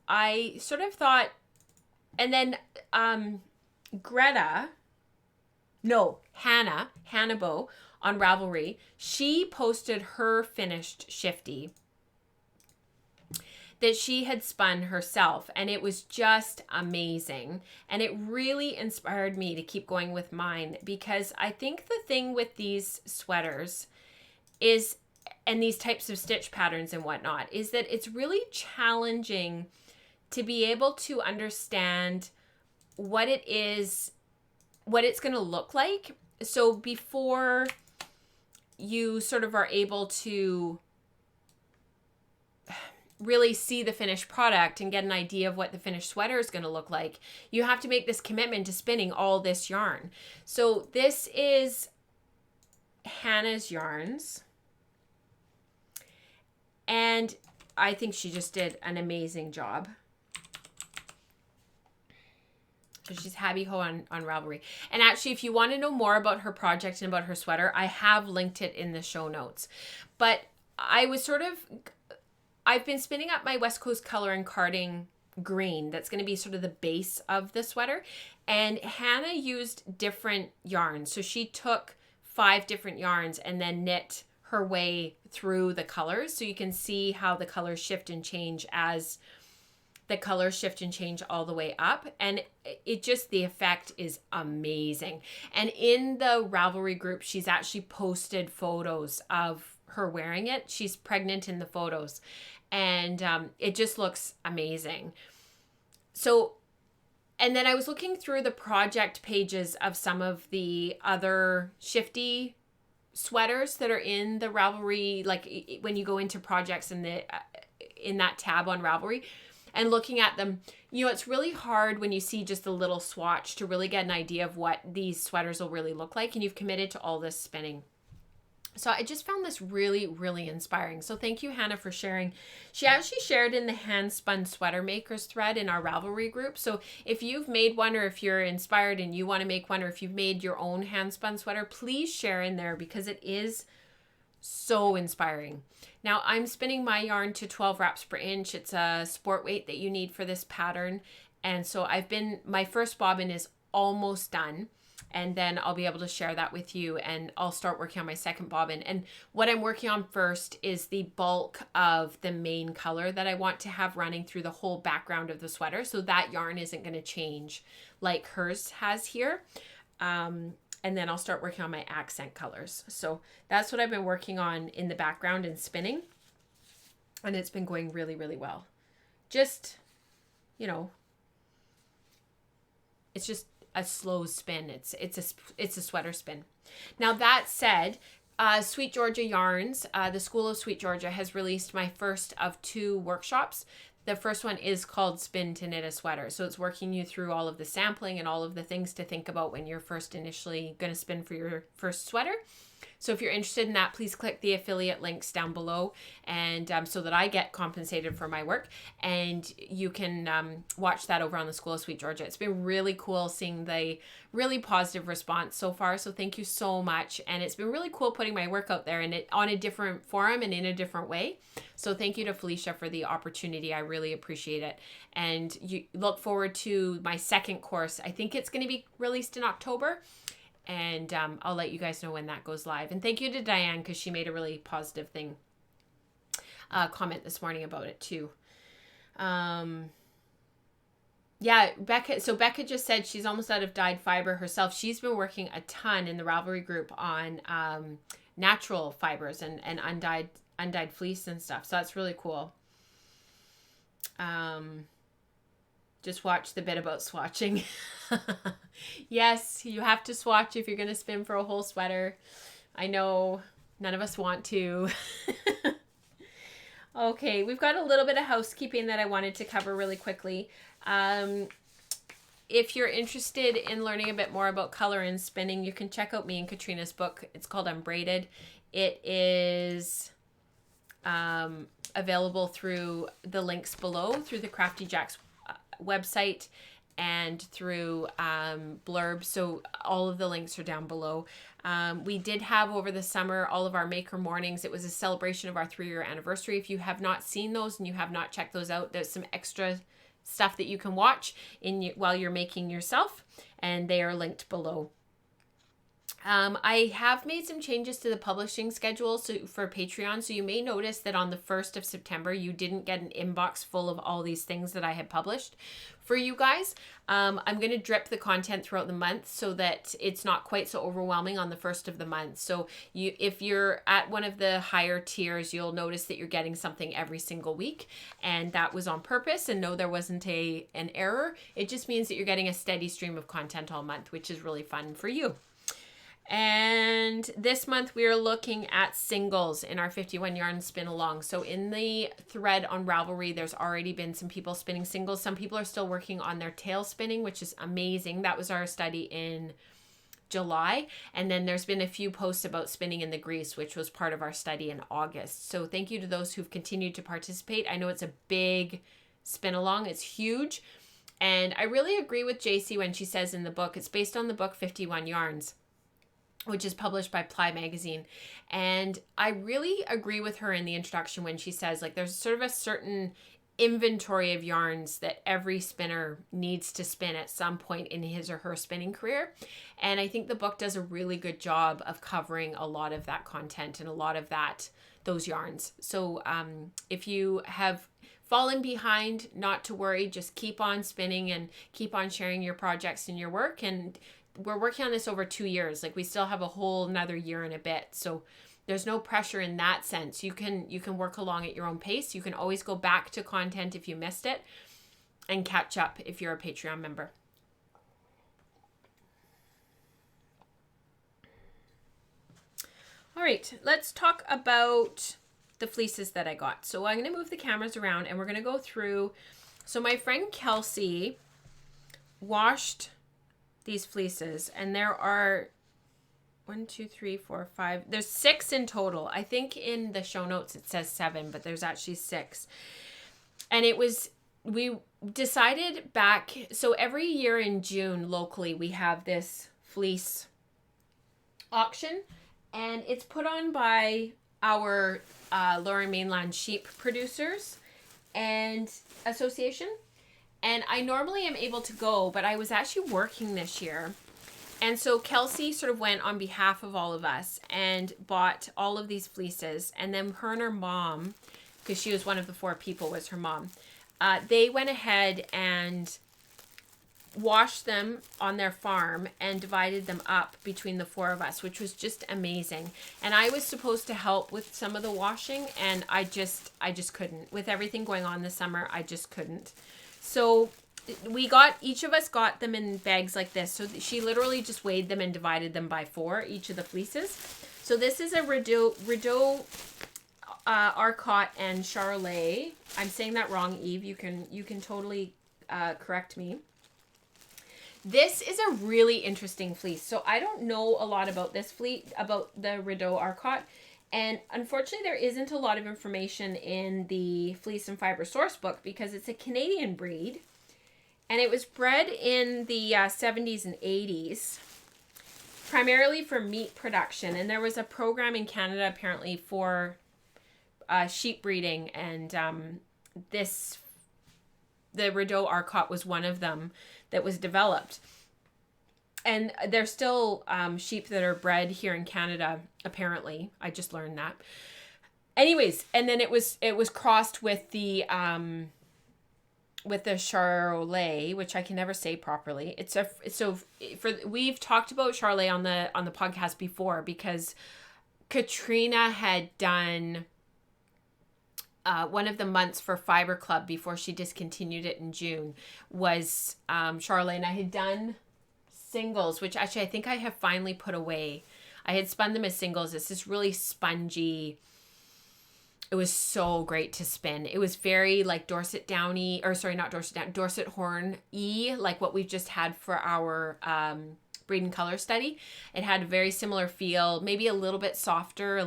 I sort of thought, and then Hannah Bow on Ravelry, she posted her finished shifty that she had spun herself, and it was just amazing. And it really inspired me to keep going with mine, because I think the thing with these sweaters is, and these types of stitch patterns and whatnot, is that it's really challenging to be able to understand what it is, what it's going to look like. So before you sort of are able to really see the finished product and get an idea of what the finished sweater is going to look like, you have to make this commitment to spinning all this yarn. So this is Hannah's yarns, and I think she just did an amazing job. So she's Habby Ho on Ravelry. And actually, if you want to know more about her project and about her sweater, I have linked it in the show notes. But I've been spinning up my West Coast Color and Carding green. That's going to be sort of the base of the sweater. And Hannah used different yarns. So she took 5 different yarns and then knit her way through the colors. So you can see how the colors shift and change as the colors shift and change all the way up. And it just, the effect is amazing. And in the Ravelry group, she's actually posted photos of her wearing it. She's pregnant in the photos, and it just looks amazing. So, and then I was looking through the project pages of some of the other shifty sweaters that are in the Ravelry, like when you go into projects in the in that tab on Ravelry, and looking at them, you know, it's really hard when you see just a little swatch to really get an idea of what these sweaters will really look like, and you've committed to all this spinning. So I just found this really, really inspiring. So thank you, Hannah, for sharing. She actually shared in the hand spun sweater makers thread in our Ravelry group. So if you've made one, or if you're inspired and you want to make one, or if you've made your own hand spun sweater, please share in there, because it is so inspiring. Now I'm spinning my yarn to 12 wraps per inch. It's a sport weight that you need for this pattern. And so my first bobbin is almost done. And then I'll be able to share that with you, and I'll start working on my second bobbin. And what I'm working on first is the bulk of the main color that I want to have running through the whole background of the sweater. So that yarn isn't going to change like hers has here. And then I'll start working on my accent colors. So that's what I've been working on in the background and spinning. And it's been going really, really well. Just, you know, it's just a slow spin. It's a sweater spin. Now that said, Sweet Georgia Yarns, the School of Sweet Georgia, has released my first of 2 workshops. The first one is called Spin to Knit a Sweater. So it's working you through all of the sampling and all of the things to think about when you're initially going to spin for your first sweater. So if you're interested in that, please click the affiliate links down below, and so that I get compensated for my work, and you can watch that over on the School of Sweet Georgia. It's been really cool seeing the really positive response so far. So thank you so much. And it's been really cool putting my work out there, and it on a different forum and in a different way. So thank you to Felicia for the opportunity. I really appreciate it. And you look forward to my second course. I think it's going to be released in October. And I'll let you guys know when that goes live. And thank you to Diane, because she made a really positive comment this morning about it too. Yeah, Becca. So Becca just said she's almost out of dyed fiber herself. She's been working a ton in the Ravelry group on natural fibers and undyed fleece and stuff. So that's really cool. Just watch the bit about swatching. Yes, you have to swatch if you're going to spin for a whole sweater. I know none of us want to. Okay, we've got a little bit of housekeeping that I wanted to cover really quickly. If you're interested in learning a bit more about color and spinning, you can check out me and Katrina's book. It's called Unbraided. It is available through the links below, through the Crafty Jacks website and through Blurb. So all of the links are down below. We did have over the summer all of our maker mornings. It was a celebration of our 3-year anniversary. If you have not seen those and you have not checked those out, there's some extra stuff that you can watch while you're making yourself, and they are linked below. I have made some changes to the publishing schedule for Patreon. So you may notice that on the 1st of September, you didn't get an inbox full of all these things that I had published for you guys. I'm going to drip the content throughout the month so that it's not quite so overwhelming on the 1st of the month. So if you're at one of the higher tiers, you'll notice that you're getting something every single week. And that was on purpose. And no, there wasn't an error. It just means that you're getting a steady stream of content all month, which is really fun for you. And And this month we are looking at singles in our 51 yarn spin along. So in the thread on Ravelry, there's already been some people spinning singles. Some people are still working on their tail spinning, which is amazing. That was our study in July. And then there's been a few posts about spinning in the grease, which was part of our study in August. So thank you to those who've continued to participate. I know it's a big spin along. It's huge. And I really agree with JC when she says in the book, it's based on the book 51 Yarns, which is published by Ply Magazine. And I really agree with her in the introduction when she says, like, there's sort of a certain inventory of yarns that every spinner needs to spin at some point in his or her spinning career. And I think the book does a really good job of covering a lot of that content and a lot of those yarns. So if you have fallen behind, not to worry, just keep on spinning and keep on sharing your projects and your work. And we're working on this over 2 years. Like, we still have a whole another year and a bit. So there's no pressure in that sense. You can work along at your own pace. You can always go back to content if you missed it and catch up if you're a Patreon member. All right, let's talk about the fleeces that I got. So I'm going to move the cameras around and we're going to go through. So my friend Kelsey washed these fleeces, and there are 1, 2, 3, 4, 5. There's 6 in total. I think in the show notes it says 7, but there's actually 6. And we decided back, so every year in June locally we have this fleece auction, and it's put on by our Lower Mainland Sheep Producers and Association. And I normally am able to go, but I was actually working this year. And so Kelsey sort of went on behalf of all of us and bought all of these fleeces. And then her and her mom, because she was one of the 4 people, was her mom. They went ahead and washed them on their farm and divided them up between the 4 of us, which was just amazing. And I was supposed to help with some of the washing, and I just couldn't. With everything going on this summer, I just couldn't. So each of us got them in bags like this. So she literally just weighed them and divided them by 4, each of the fleeces. So this is a Rideau Arcot and Charolais. I'm saying that wrong, Eve. You can totally correct me. This is a really interesting fleece. So I don't know a lot about this about the Rideau Arcot. And unfortunately, there isn't a lot of information in the Fleece and Fiber source book because it's a Canadian breed. And it was bred in the 70s and 80s, primarily for meat production. And there was a program in Canada, apparently, for sheep breeding. And the Rideau Arcot was one of them that was developed. And there's still sheep that are bred here in Canada, apparently. I just learned that. Anyways, and then it was crossed with the Charolais, which I can never say properly. We've talked about Charolais on the podcast before because Katrina had done one of the months for Fiber Club before she discontinued it in June was Charolais, and I had done singles, which actually I think I have finally put away. I had spun them as singles. This is really spongy. It was so great to spin. It was very like Dorset Downy, or sorry, not Dorset Down, Dorset Horn-y, like what we've just had for our breed and color study. It had a very similar feel, maybe a little bit softer,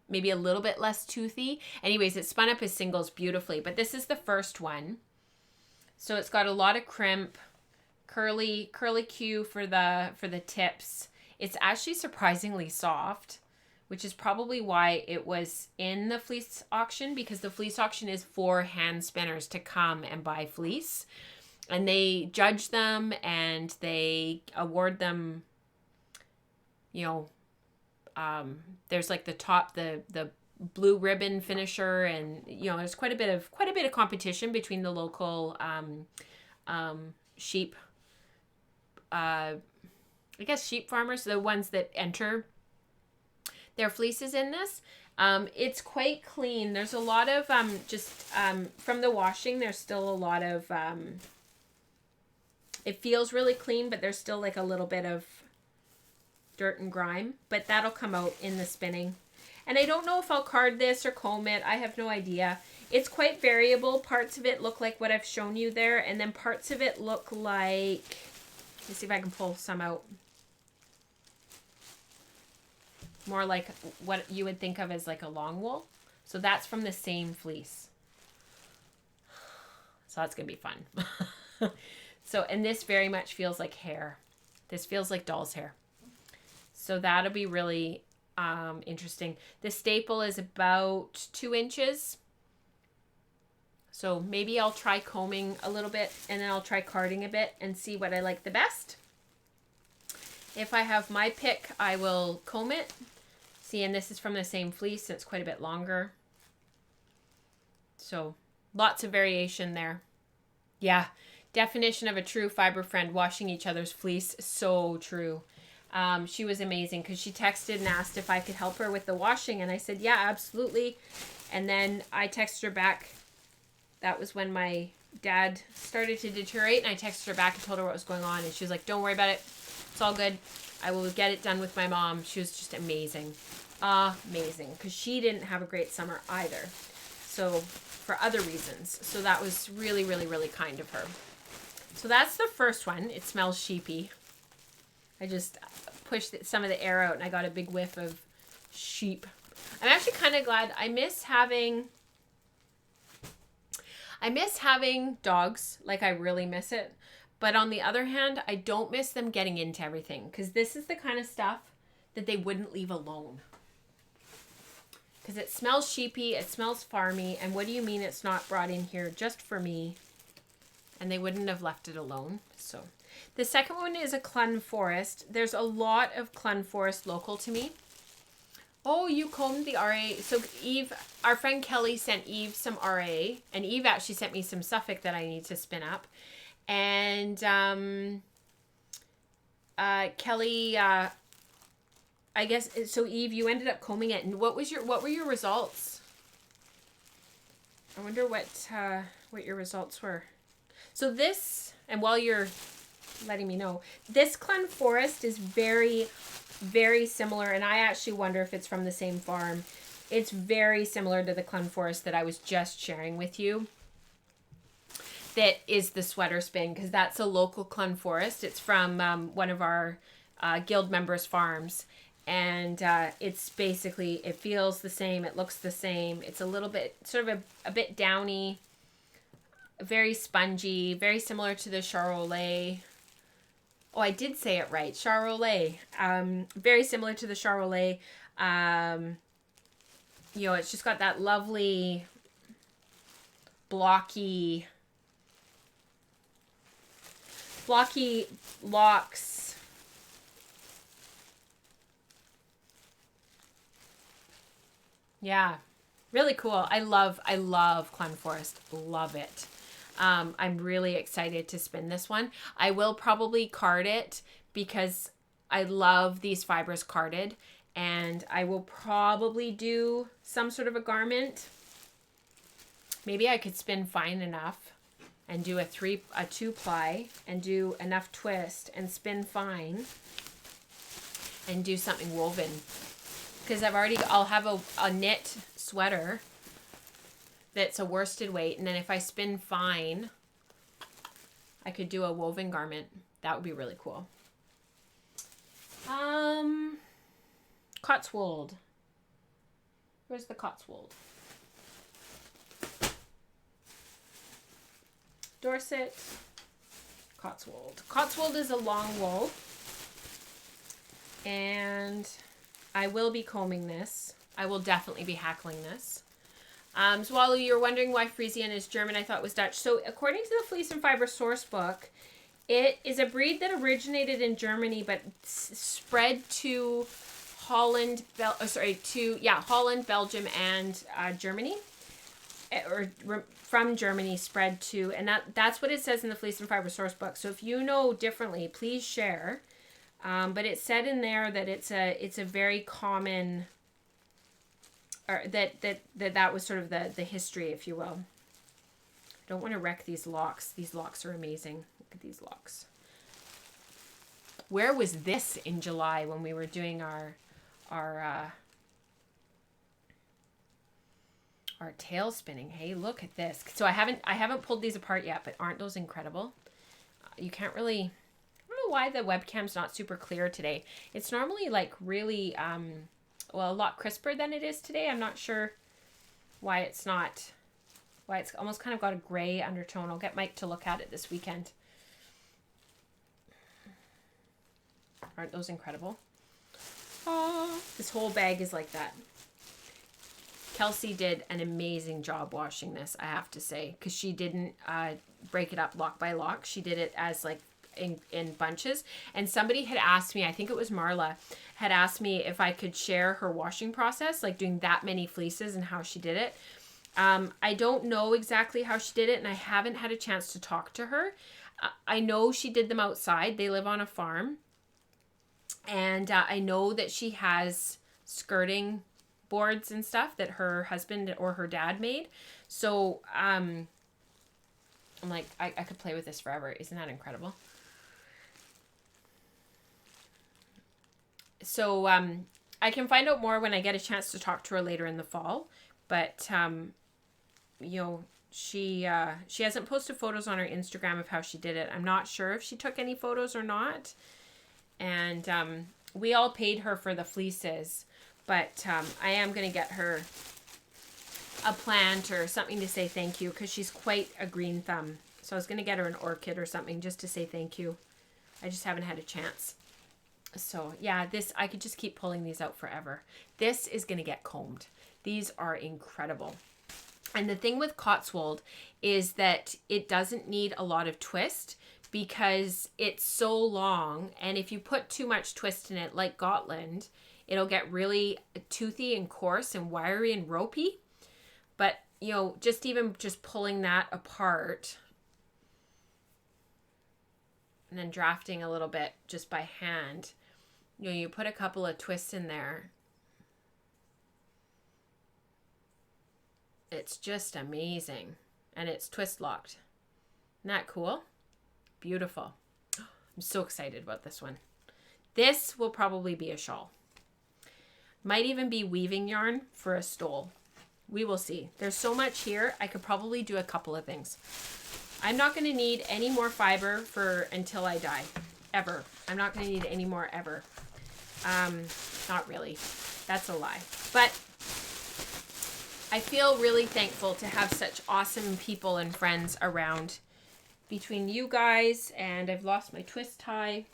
maybe a little bit less toothy. Anyways, it spun up as singles beautifully, but this is the first one. So it's got a lot of crimp, curly Q for the tips. It's actually surprisingly soft, which is probably why it was in the fleece auction, because the fleece auction is for hand spinners to come and buy fleece. And they judge them and they award them, there's like the blue ribbon finisher, and there's quite a bit of competition between the local sheep sheep farmers, the ones that enter their fleeces in this. It's quite clean. There's a lot of from the washing, there's still a lot of it feels really clean, but there's still like a little bit of dirt and grime, but that'll come out in the spinning. And I don't know if I'll card this or comb it. I have no idea. It's quite variable. Parts of it look like what I've shown you there, and then parts of it look like, let's see if I can pull some out. More like what you would think of as like a long wool. So that's from the same fleece. So that's going to be fun. So, and this very much feels like hair. This feels like doll's hair. So that'll be really interesting. The staple is about 2 inches. So maybe I'll try combing a little bit, and then I'll try carding a bit and see what I like the best. If I have my pick, I will comb it. See, and this is from the same fleece, so it's quite a bit longer. So lots of variation there. Yeah, definition of a true fiber friend, washing each other's fleece. So true. She was amazing because she texted and asked if I could help her with the washing, and I said, yeah, absolutely. And then I texted her back. That was when my dad started to deteriorate, and I texted her back and told her what was going on, and she was like, don't worry about it. It's all good. I will get it done with my mom. She was just amazing. Amazing. Because she didn't have a great summer either. So, for other reasons. So that was really, really, really kind of her. So that's the first one. It smells sheepy. I just pushed some of the air out and I got a big whiff of sheep. I'm actually kind of glad. I miss having dogs. Like, I really miss it. But on the other hand, I don't miss them getting into everything. Because this is the kind of stuff that they wouldn't leave alone. Because it smells sheepy, it smells farmy, and what do you mean it's not brought in here just for me? And they wouldn't have left it alone. So the second one is a Clun Forest. There's a lot of Clun Forest local to me. Oh, you combed the RA. So Eve, our friend Kelly sent Eve some RA, and Eve actually sent me some Suffolk that I need to spin up. And Kelly, I guess, so Eve, you ended up combing it, and what were your results? I wonder what your results were. So this, and while you're letting me know, this Clun Forest is very, very similar, and I actually wonder if it's from the same farm. It's very similar to the Clun Forest that I was just sharing with you. That is the sweater spin, because that's a local Clun Forest. It's from one of our guild members' farms. And it's basically, it feels the same, it looks the same. It's a little bit, sort of a bit downy, very spongy, very similar to the Charolais. Oh, I did say it right, Charolais. Very similar to the Charolais. You know, it's just got that lovely, blocky locks. Yeah, really cool. I love Clun Forest. Love it. I'm really excited to spin this one. I will probably card it because I love these fibers carded, and I will probably do some sort of a garment. Maybe I could spin fine enough and do a 2-ply and do enough twist and spin fine and do something woven. Because I'll have a knit sweater that's a worsted weight, and then if I spin fine, I could do a woven garment. That would be really cool. Cotswold. Where's the Cotswold? Dorset. Cotswold. Cotswold is a long wool, and I will be combing this. I will definitely be hackling this. So while you're wondering why Friesian is German, I thought it was Dutch. So according to the Fleece and Fiber source book, it is a breed that originated in Germany but spread to Holland, Holland, Belgium, and Germany. From Germany spread to, and that's what it says in the Fleece and Fiber source book. So if you know differently, please share. But it said in there that it's a very common, or that was sort of the history, if you will. I don't want to wreck these locks. These locks are amazing. Look at these locks. Where was this in July when we were doing our tail spinning? Hey, look at this. So I haven't pulled these apart yet, but aren't those incredible? You can't really, I don't know why the webcam's not super clear today. It's normally like really, well, a lot crisper than it is today. I'm not sure why it's almost kind of got a gray undertone. I'll get Mike to look at it this weekend. Aren't those incredible? Oh, this whole bag is like that. Kelsey did an amazing job washing this, I have to say, because she didn't break it up lock by lock. She did it as like in bunches. And somebody had asked me, I think it was Marla, had asked me if I could share her washing process, like doing that many fleeces and how she did it. I don't know exactly how she did it, and I haven't had a chance to talk to her. I know she did them outside. They live on a farm. And I know that she has skirting boards and stuff that her husband or her dad made. So I'm like, I could play with this forever. Isn't that incredible? So I can find out more when I get a chance to talk to her later in the fall. But you know, she hasn't posted photos on her Instagram of how she did it. I'm not sure if she took any photos or not. And we all paid her for the fleeces, but I am going to get her a plant or something to say thank you, because she's quite a green thumb. So I was going to get her an orchid or something just to say thank you. I just haven't had a chance. So yeah, I could just keep pulling these out forever. This is going to get combed. These are incredible. And the thing with Cotswold is that it doesn't need a lot of twist, because it's so long, and if you put too much twist in it, like Gotland, it'll get really toothy and coarse and wiry and ropey. But, you know, just pulling that apart and then drafting a little bit just by hand, you know, you put a couple of twists in there. It's just amazing. And it's twist locked. Isn't that cool? Beautiful. I'm so excited about this one. This will probably be a shawl. Might even be weaving yarn for a stole. We will see. There's so much here. I could probably do a couple of things. I'm not going to need any more fiber until I die. Ever. I'm not going to need any more ever. Not really. That's a lie. But I feel really thankful to have such awesome people and friends around. Between you guys, and I've lost my twist tie,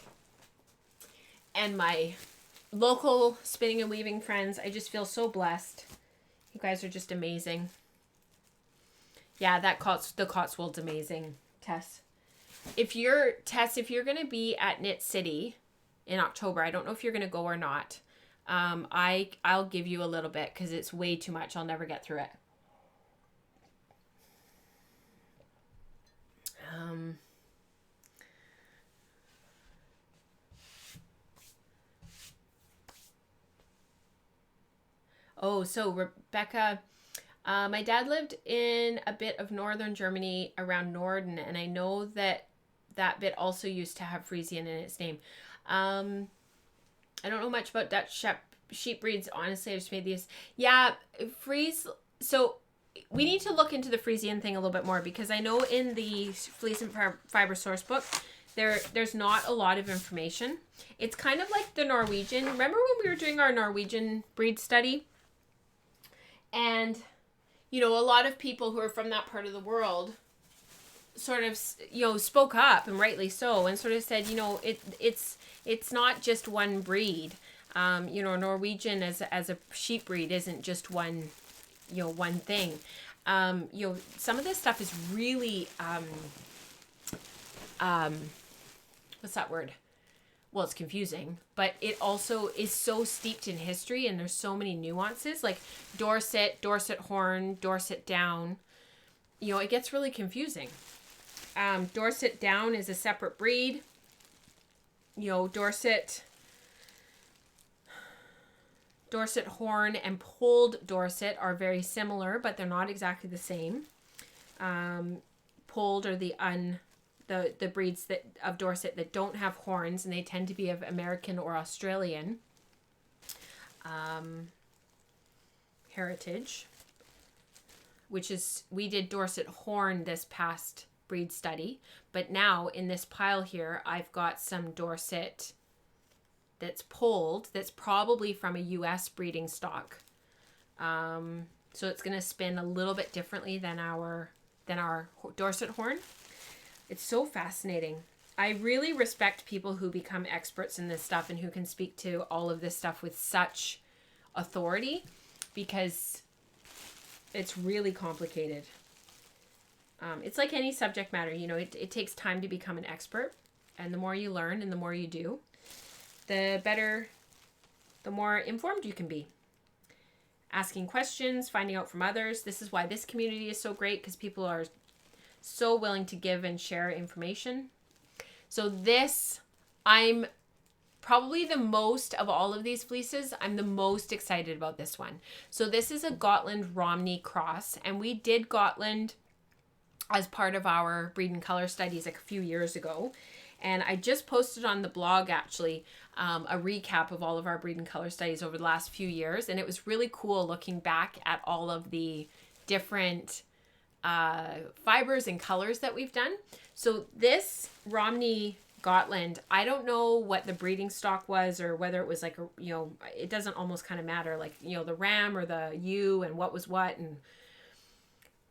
and my local spinning and weaving friends, I just feel so blessed. You guys are just amazing. Yeah, the Cotswold's amazing, Tess. If you're going to be at Knit City in October, I don't know if you're going to go or not. I'll give you a little bit, because it's way too much. I'll never get through it. Oh, so Rebecca, my dad lived in a bit of northern Germany around Norden, and I know that bit also used to have Friesian in its name. I don't know much about Dutch sheep breeds. Honestly, I just made these. Yeah, So we need to look into the Friesian thing a little bit more, because I know in the Fleece and Fiber source book, there's not a lot of information. It's kind of like the Norwegian. Remember when we were doing our Norwegian breed study? And, you know, a lot of people who are from that part of the world sort of, you know, spoke up, and rightly so, and sort of said, you know, it's not just one breed. You know, Norwegian as a sheep breed isn't just one thing. You know, some of this stuff is really, what's that word? Well, it's confusing, but it also is so steeped in history, and there's so many nuances, like Dorset horn, Dorset down. You know, it gets really confusing. Dorset down is a separate breed. You know, Dorset horn and pulled Dorset are very similar, but they're not exactly the same. Pulled are the the breeds that of Dorset that don't have horns, and they tend to be of American or Australian heritage, which is, we did Dorset horn this past breed study, but now in this pile here, I've got some Dorset that's polled, that's probably from a US breeding stock. So it's going to spin a little bit differently than our Dorset horn. It's so fascinating. I really respect people who become experts in this stuff and who can speak to all of this stuff with such authority, because it's really complicated. It's like any subject matter, you know, it takes time to become an expert, and the more you learn and the more you do, the better, the more informed you can be. Asking questions, finding out from others. This is why this community is so great, because people are so willing to give and share information. So this, I'm probably the most of all of these fleeces, I'm the most excited about this one. So this is a Gotland Romney cross, and we did Gotland as part of our breed and color studies like a few years ago. And I just posted on the blog, actually, a recap of all of our breed and color studies over the last few years. And it was really cool looking back at all of the different fibers and colors that we've done. So this Romney Gotland, I don't know what the breeding stock was, or whether it was like, you know, it doesn't almost kind of matter, like, you know, the ram or the ewe and what was what.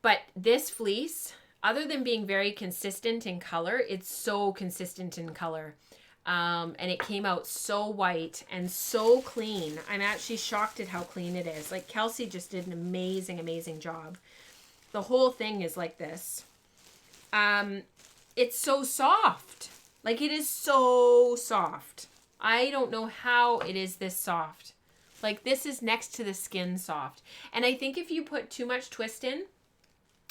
But this fleece, other than being very consistent in color, it's so consistent in color. And it came out so white and so clean. I'm actually shocked at how clean it is. Like, Kelsey just did an amazing, amazing job. The whole thing is like this. It's so soft. Like, it is so soft. I don't know how it is this soft. Like, this is next to the skin soft. And I think if you put too much twist in,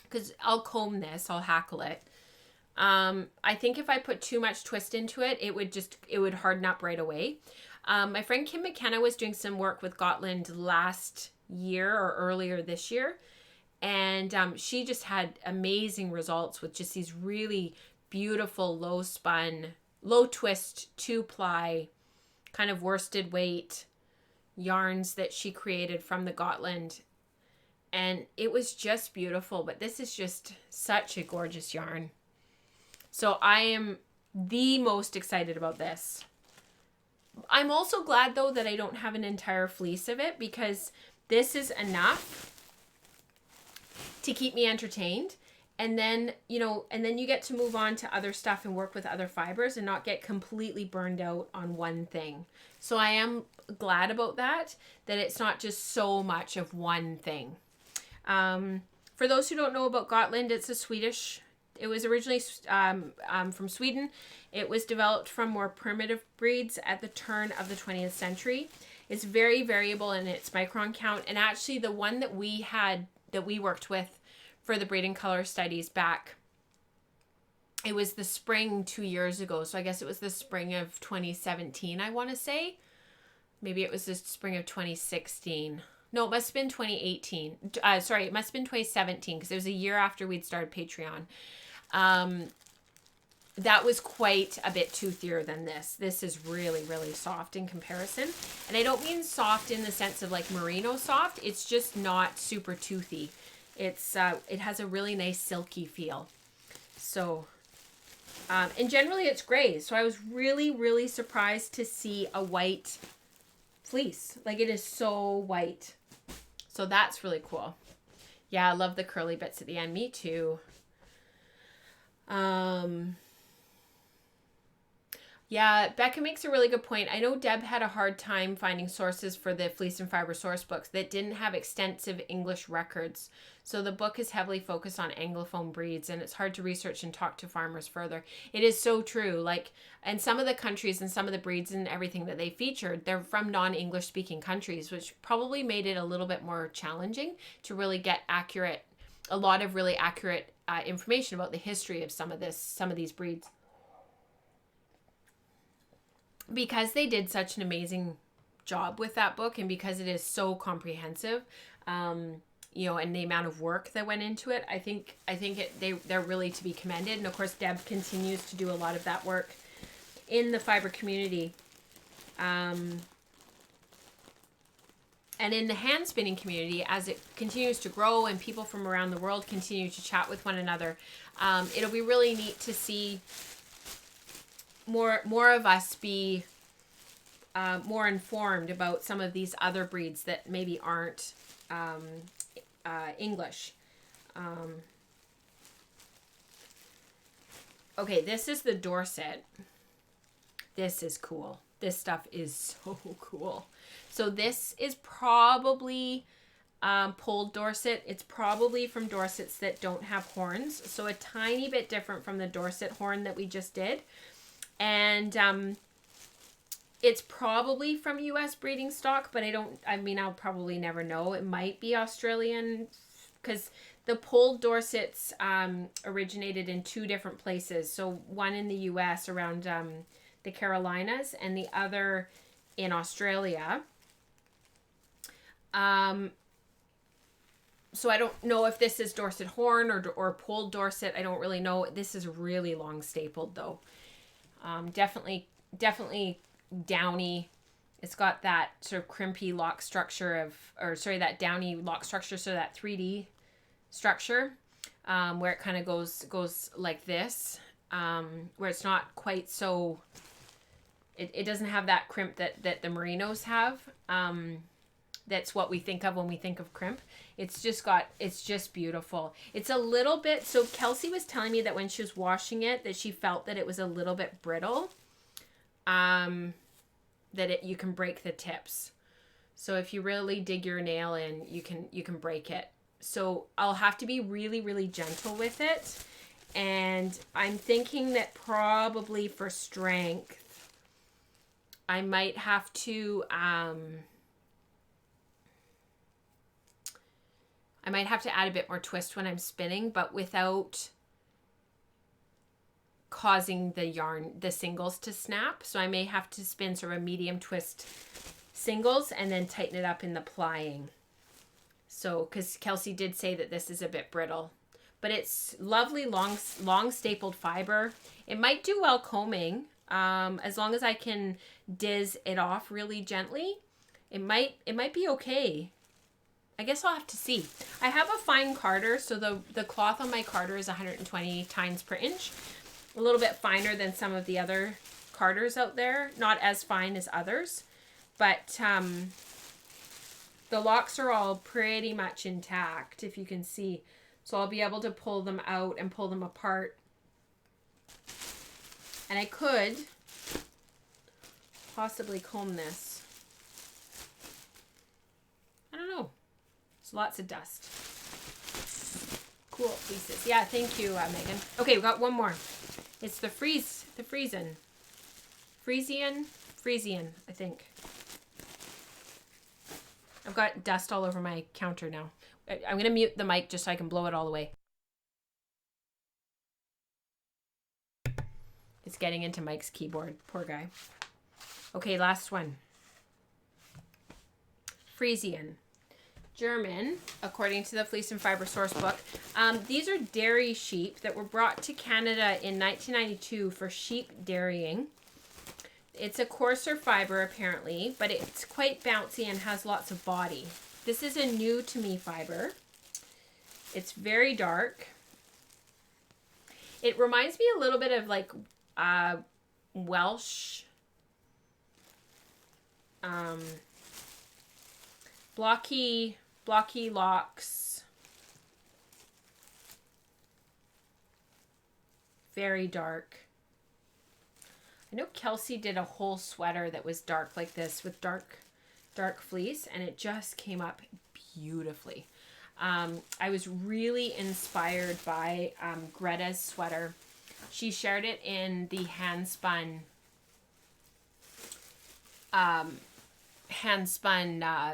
because I'll comb this, I'll hackle it. I think if I put too much twist into it, it would harden up right away. My friend Kim McKenna was doing some work with Gotland last year or earlier this year. And she just had amazing results with just these really beautiful low spun, low twist, 2-ply, kind of worsted weight yarns that she created from the Gotland. And it was just beautiful, but this is just such a gorgeous yarn. So I am the most excited about this. I'm also glad, though, that I don't have an entire fleece of it, because this is enough to keep me entertained. And then, you know, and then you get to move on to other stuff and work with other fibers and not get completely burned out on one thing. So I am glad about that it's not just so much of one thing. For those who don't know about Gotland, it's a Swedish. It was originally from Sweden. It was developed from more primitive breeds at the turn of the 20th century. It's very variable in its micron count. And actually the one that we worked with for the breed and color studies back, it was the spring 2 years ago. So I guess it was the spring of 2017, I want to say. Maybe it was the spring of 2016. No, it must have been 2018. It must have been 2017, because it was a year after we'd started Patreon. That was quite a bit toothier than this. This is really, really soft in comparison. And I don't mean soft in the sense of like merino soft. It's just not super toothy. It has a really nice silky feel. So, and generally it's gray. So I was really, really surprised to see a white fleece. Like, it is so white. So that's really cool. Yeah, I love the curly bits at the end. Me too. Yeah, Becca makes a really good point. I know Deb had a hard time finding sources for the Fleece and Fiber source books that didn't have extensive English records. So the book is heavily focused on Anglophone breeds, and it's hard to research and talk to farmers further. It is so true. Like, and some of the countries and some of the breeds and everything that they featured, they're from non-English speaking countries, which probably made it a little bit more challenging to really get a lot of really accurate information about the history of some of these breeds. Because they did such an amazing job with that book, and because it is so comprehensive, you know, and the amount of work that went into it, I think they're really to be commended. And of course, Deb continues to do a lot of that work in the fiber community. And in the hand spinning community, as it continues to grow and people from around the world continue to chat with one another, it'll be really neat to see more of us be more informed about some of these other breeds that maybe aren't English. Okay, this is the Dorset. This is cool. This stuff is so cool. So this is probably polled Dorset. It's probably from Dorsets that don't have horns. So a tiny bit different from the Dorset horn that we just did. And it's probably from US breeding stock, but I'll probably never know. It might be Australian, because the polled Dorsets originated in 2 different places. So one in the US around the Carolinas, and the other in Australia. So I don't know if this is Dorset horn or polled Dorset. I don't really know. This is really long stapled though. Definitely downy. It's got that sort of crimpy lock structure that downy lock structure. So that 3D structure, where it kind of goes like this, where it's not quite so, it doesn't have that crimp that the merinos have. That's what we think of when we think of crimp. It's just beautiful. It's a little bit, so Kelsey was telling me that when she was washing it, that she felt that it was a little bit brittle. You can break the tips. So if you really dig your nail in, you can break it. So I'll have to be really, really gentle with it. And I'm thinking that probably for strength, I might have to add a bit more twist when I'm spinning, but without causing the singles to snap. So I may have to spin sort of a medium twist singles and then tighten it up in the plying. So, because Kelsey did say that this is a bit brittle, but it's lovely long stapled fiber. It might do well combing, as long as I can diz it off really gently. It might be okay. I guess I'll have to see. I have a fine carder, so the cloth on my carder is 120 tines per inch. A little bit finer than some of the other carders out there. Not as fine as others. But the locks are all pretty much intact, if you can see. So I'll be able to pull them out and pull them apart. And I could possibly comb this. I don't know. There's lots of dust. Cool, Fleeces. Yeah, thank you, Megan. Okay, we got one more. It's the Frisian, I think. I've got dust all over my counter now. I'm going to mute the mic just so I can blow it all away. It's getting into Mike's keyboard. Poor guy. Okay, last one. Frisian. German, according to the Fleece and Fiber source book. These are dairy sheep that were brought to Canada in 1992 for sheep dairying. It's a coarser fiber apparently, but it's quite bouncy and has lots of body. This is a new to me fiber. It's very dark. It reminds me a little bit of like Welsh blocky locks. Very dark. I know Kelsey did a whole sweater that was dark like this with dark fleece, and it just came up beautifully. I was really inspired by Greta's sweater. She shared it in the handspun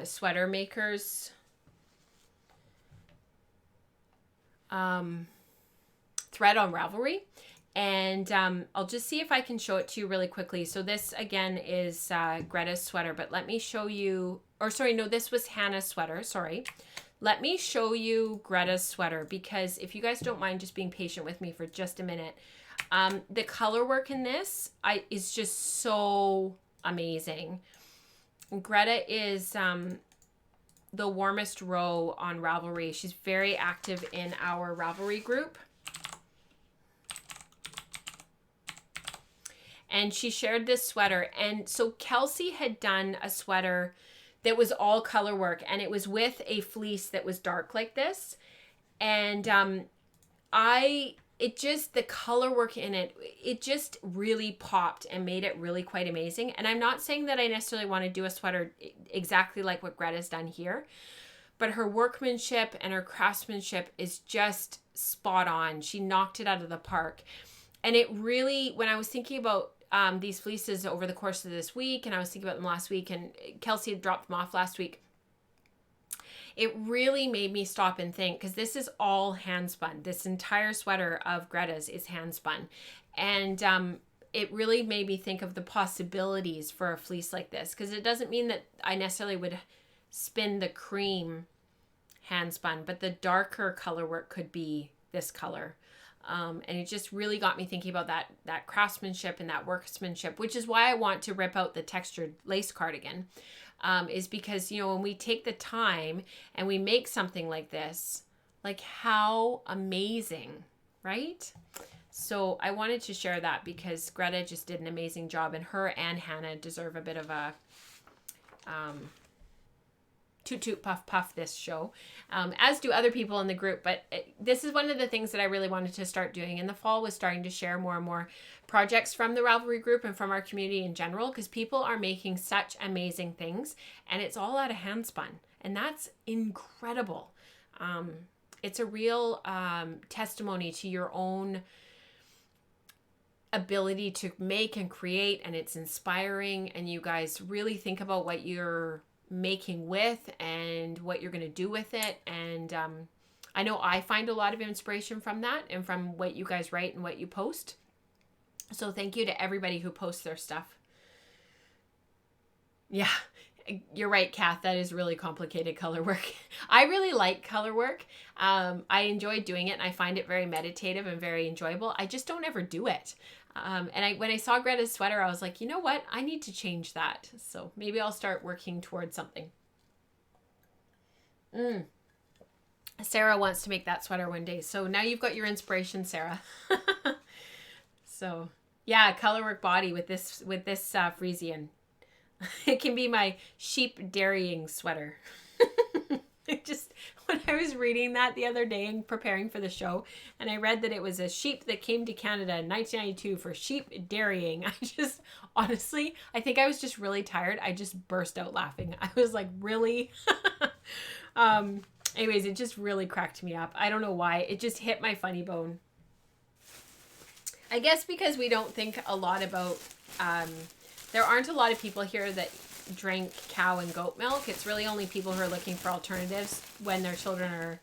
sweater makers thread on Ravelry, and I'll just see if I can show it to you really quickly. So this again is Greta's sweater, but let me show you, or sorry, no, this was Hannah's sweater, sorry. let me show you Greta's sweater, because if you guys don't mind just being patient with me for just a minute, the color work in this is just so amazing. Greta is the warmest row on Ravelry. She's very active in our Ravelry group. And she shared this sweater. And so Kelsey had done a sweater that was all color work, and it was with a fleece that was dark like this. And the color work in it just really popped and made it really quite amazing. And I'm not saying that I necessarily want to do a sweater exactly like what Greta's done here, but her workmanship and her craftsmanship is just spot on. She knocked it out of the park. And it really, when I was thinking about these fleeces over the course of this week, and I was thinking about them last week, and Kelsey had dropped them off last week, it really made me stop and think, because this is all hand spun. This entire sweater of Greta's is hand spun. And it really made me think of the possibilities for a fleece like this, because it doesn't mean that I necessarily would spin the cream hand spun, but the darker color work could be this color. And it just really got me thinking about that craftsmanship and that workmanship, which is why I want to rip out the textured lace cardigan, is because, when we take the time and we make something like this, like how amazing, right? So I wanted to share that because Greta just did an amazing job, and her and Hannah deserve a bit of a toot toot puff puff this show, as do other people in the group. But this is one of the things that I really wanted to start doing in the fall, was starting to share more and more projects from the Ravelry group and from our community in general, because people are making such amazing things, and it's all out of hand spun, and that's incredible. It's a real testimony to your own ability to make and create, and it's inspiring, and you guys really think about what you're making with and what you're going to do with it. And I know I find a lot of inspiration from that and from what you guys write and what you post. So thank you to everybody who posts their stuff. Yeah, you're right, Kath. That is really complicated color work. I really like color work. I enjoy doing it, and I find it very meditative and very enjoyable. I just don't ever do it. And when I saw Greta's sweater, I was like, you know what? I need to change that. So maybe I'll start working towards something. Sarah wants to make that sweater one day. So now you've got your inspiration, Sarah. So yeah, color work body with this Frisian. It can be my sheep dairying sweater. When I was reading that the other day and preparing for the show, and I read that it was a sheep that came to Canada in 1992 for sheep dairying, honestly, I think I was just really tired. I just burst out laughing. I was like, really? Anyways, it just really cracked me up. I don't know why. It just hit my funny bone. I guess because we don't think a lot about, there aren't a lot of people here that drink cow and goat milk. It's really only people who are looking for alternatives when their children are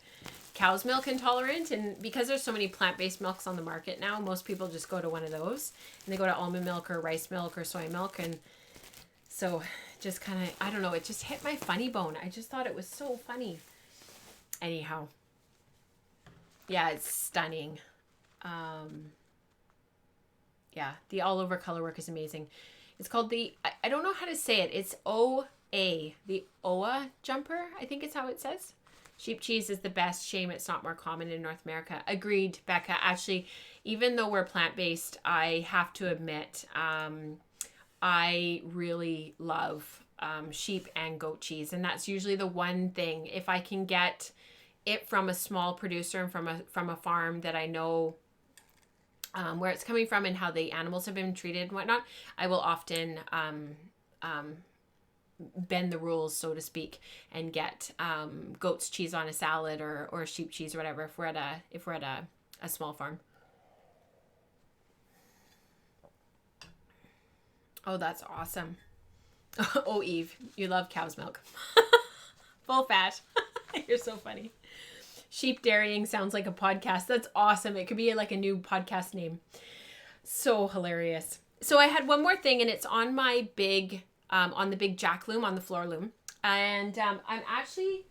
cow's milk intolerant. And because there's so many plant-based milks on the market now, most people just go to one of those, and they go to almond milk or rice milk or soy milk. And so just kind of, I don't know, it just hit my funny bone. I just thought it was so funny. Anyhow, yeah, it's stunning. Yeah, the all over color work is amazing. It's called I don't know how to say it. It's OA, the OA jumper. I think it's how it says. Sheep cheese is the best. Shame it's not more common in North America. Agreed, Becca. Actually, even though we're plant-based, I have to admit, I really love sheep and goat cheese. And that's usually the one thing. If I can get it from a small producer and from a farm that I know where it's coming from and how the animals have been treated and whatnot, I will often bend the rules, so to speak, and get goat's cheese on a salad or sheep cheese or whatever if we're at a small farm. Oh, that's awesome. Oh, Eve, you love cow's milk. Full fat. You're so funny. Sheep dairying sounds like a podcast. That's awesome. It could be like a new podcast name. So hilarious. So I had one more thing, and it's on my big, on the big jack loom, on the floor loom. And I'm actually,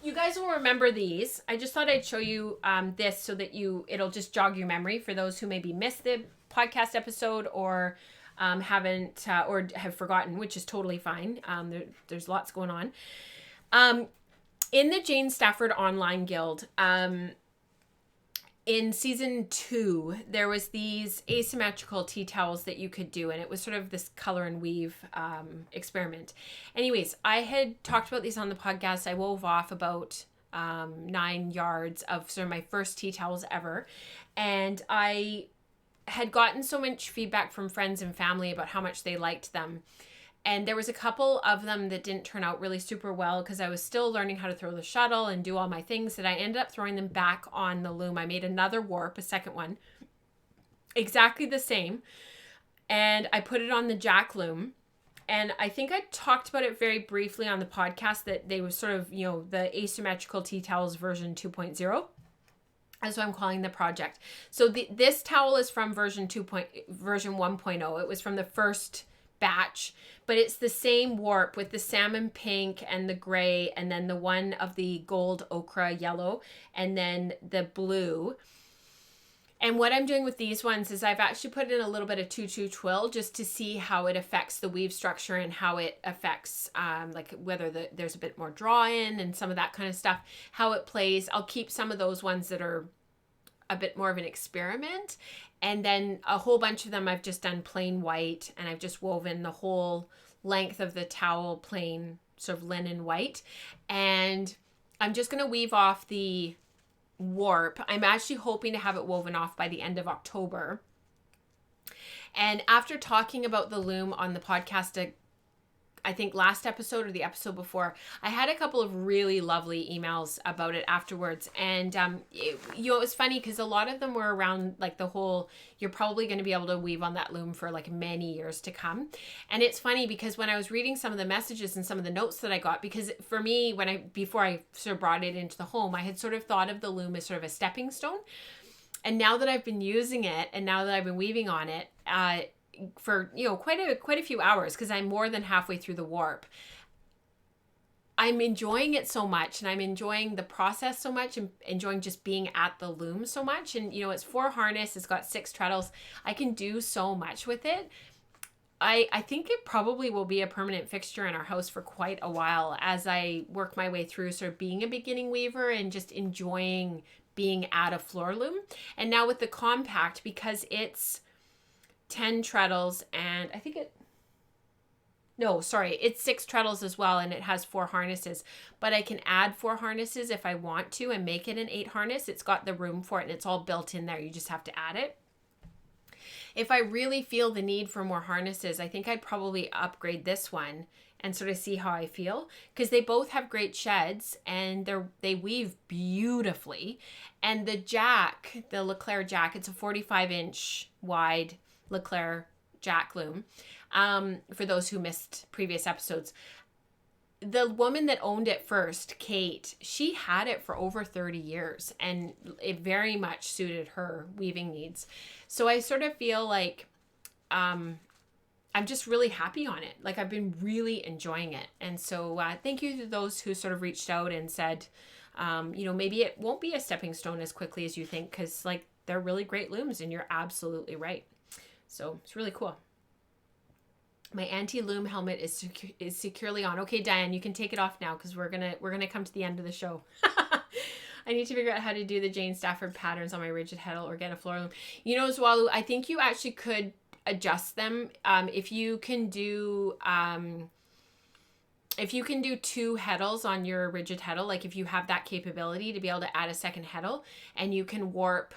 You guys will remember these. I just thought I'd show you this so that it'll just jog your memory for those who maybe missed the podcast episode or haven't or have forgotten, which is totally fine. There's lots going on. In the Jane Stafford Online Guild, in season 2, there was these asymmetrical tea towels that you could do, and it was sort of this color and weave experiment. Anyways, I had talked about these on the podcast. I wove off about 9 yards of sort of my first tea towels ever, and I had gotten so much feedback from friends and family about how much they liked them. And there was a couple of them that didn't turn out really super well because I was still learning how to throw the shuttle and do all my things, that I ended up throwing them back on the loom. I made another warp, a second one, exactly the same. And I put it on the jack loom. And I think I talked about it very briefly on the podcast that they were sort of, the asymmetrical tea towels version 2.0. That's what I'm calling the project. So this towel is from version 1.0. It was from the first batch, but it's the same warp with the salmon pink and the gray, and then the one of the gold ochre yellow, and then the blue. And what I'm doing with these ones is I've actually put in a little bit of tutu twill just to see how it affects the weave structure and how it affects like whether there's a bit more draw in and some of that kind of stuff, how it plays. I'll keep some of those ones that are a bit more of an experiment. And then a whole bunch of them I've just done plain white, and I've just woven the whole length of the towel plain sort of linen white. And I'm just going to weave off the warp. I'm actually hoping to have it woven off by the end of October. And after talking about the loom on the podcast, I think last episode or the episode before, I had a couple of really lovely emails about it afterwards. And, it was funny because a lot of them were around like the whole, you're probably going to be able to weave on that loom for like many years to come. And it's funny because when I was reading some of the messages and some of the notes that I got, because for me, before I sort of brought it into the home, I had sort of thought of the loom as sort of a stepping stone. And now that I've been using it and now that I've been weaving on it, for quite a few hours, because I'm more than halfway through the warp, I'm enjoying it so much, and I'm enjoying the process so much, and enjoying just being at the loom so much. And it's 4 harness, it's got 6 treadles. I can do so much with it. I think it probably will be a permanent fixture in our house for quite a while as I work my way through sort of being a beginning weaver and just enjoying being at a floor loom. And now with the compact, because it's 10 treadles, and I think it's 6 treadles as well, and it has 4 harnesses, but I can add 4 harnesses if I want to and make it an 8 harness. It's got the room for it, and it's all built in there. You just have to add it. If I really feel the need for more harnesses, I think I'd probably upgrade this one and sort of see how I feel, because they both have great sheds and they weave beautifully. And the jack, the Leclerc jack, it's a 45-inch wide Leclerc jack loom. For those who missed previous episodes, the woman that owned it first, Kate, she had it for over 30 years, and it very much suited her weaving needs. So I sort of feel like I'm just really happy on it. Like, I've been really enjoying it. And so thank you to those who sort of reached out and said, maybe it won't be a stepping stone as quickly as you think, because like they're really great looms, and you're absolutely right. So it's really cool. My anti-loom helmet is securely on. Okay, Diane, you can take it off now, because we're gonna come to the end of the show. I need to figure out how to do the Jane Stafford patterns on my rigid heddle or get a floor loom. Zwalu, I think you actually could adjust them. If you can do 2 heddles on your rigid heddle, like if you have that capability to be able to add a second heddle, and you can warp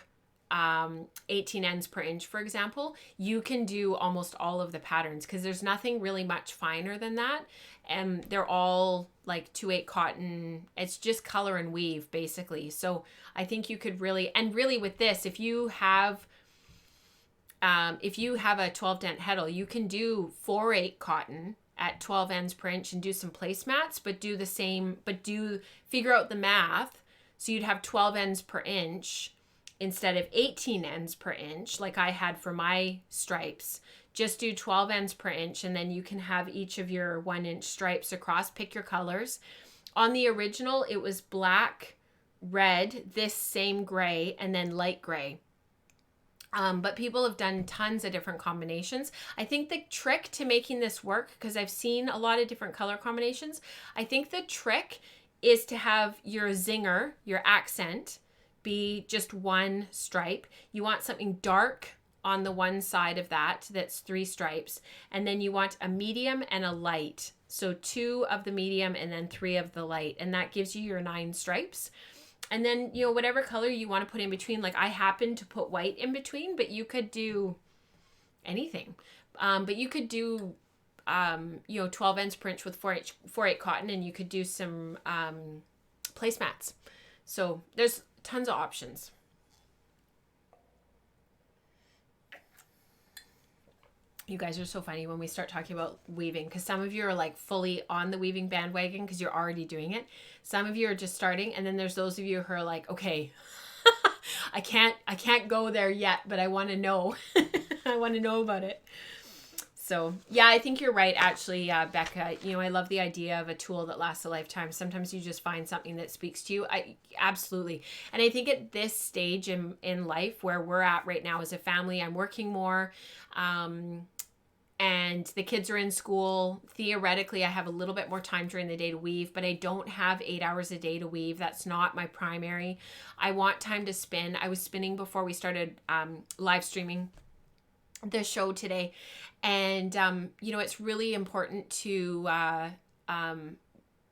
18 ends per inch, for example, you can do almost all of the patterns, because there's nothing really much finer than that, and they're all like 2/8 cotton. It's just color and weave basically. So I think you could really with this, if you have a 12 dent heddle, you can do 4/8 cotton at 12 ends per inch and do some placemats, but figure out the math. So you'd have 12 ends per inch instead of 18 ends per inch, like I had for my stripes. Just do 12 ends per inch, and then you can have each of your 1-inch stripes across, pick your colors, On the original, it was black, red, this same gray, and then light gray. But people have done tons of different combinations. I think the trick to making this work, because I've seen a lot of different color combinations, I think the trick is to have your zinger, your accent, be just one stripe. You want something dark on the one side of that's 3 stripes. And then you want a medium and a light. So 2 of the medium and then 3 of the light. And that gives you your 9 stripes. And then, you know, whatever color you want to put in between, like I happen to put white in between, but you could do anything. But you could do, 12 ends per inch with 4/8 cotton, and you could do some placemats. So there's tons of options. You guys are so funny when we start talking about weaving, because some of you are like fully on the weaving bandwagon because you're already doing it. Some of you are just starting, and then there's those of you who are like, okay, I can't go there yet, but I want to know. I want to know about it. So yeah, I think you're right, actually, Becca. You know, I love the idea of a tool that lasts a lifetime. Sometimes you just find something that speaks to you. Absolutely. And I think at this stage in life where we're at right now as a family, I'm working more, and the kids are in school. Theoretically, I have a little bit more time during the day to weave, but I don't have 8 hours a day to weave. That's not my primary. I want time to spin. I was spinning before we started live streaming the show today. And, it's really important to,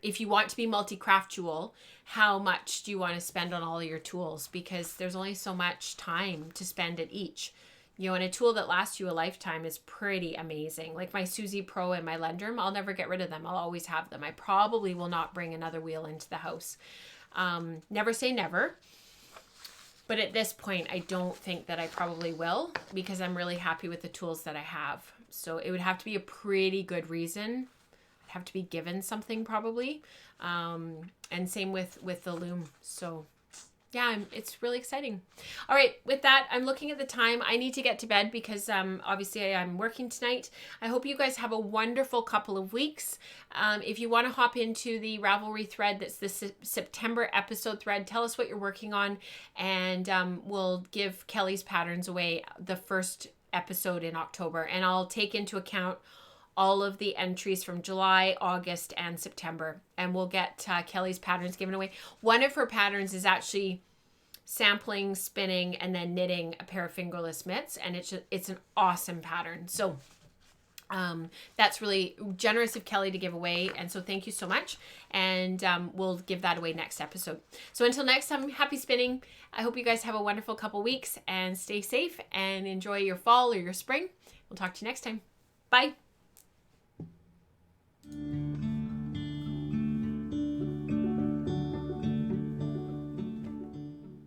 if you want to be multi-craftual, how much do you want to spend on all of your tools? Because there's only so much time to spend at each. You know, and a tool that lasts you a lifetime is pretty amazing. Like my Suzy Pro and my Lendrum, I'll never get rid of them. I'll always have them. I probably will not bring another wheel into the house. Never say never. But at this point, I don't think that I probably will, because I'm really happy with the tools that I have. So it would have to be a pretty good reason. I'd have to be given something probably. And same with the loom. So yeah, it's really exciting. All right, with that, I'm looking at the time. I need to get to bed because obviously I'm working tonight. I hope you guys have a wonderful couple of weeks. If you want to hop into the Ravelry thread, that's the September episode thread, tell us what you're working on, and we'll give Kelly's patterns away the first episode in October. And I'll take into account all of the entries from July, August, and September. And we'll get Kelly's patterns given away. One of her patterns is actually sampling, spinning, and then knitting a pair of fingerless mitts. And it's an awesome pattern. So that's really generous of Kelly to give away. And so thank you so much. And we'll give that away next episode. So until next time, happy spinning. I hope you guys have a wonderful couple weeks and stay safe and enjoy your fall or your spring. We'll talk to you next time. Bye.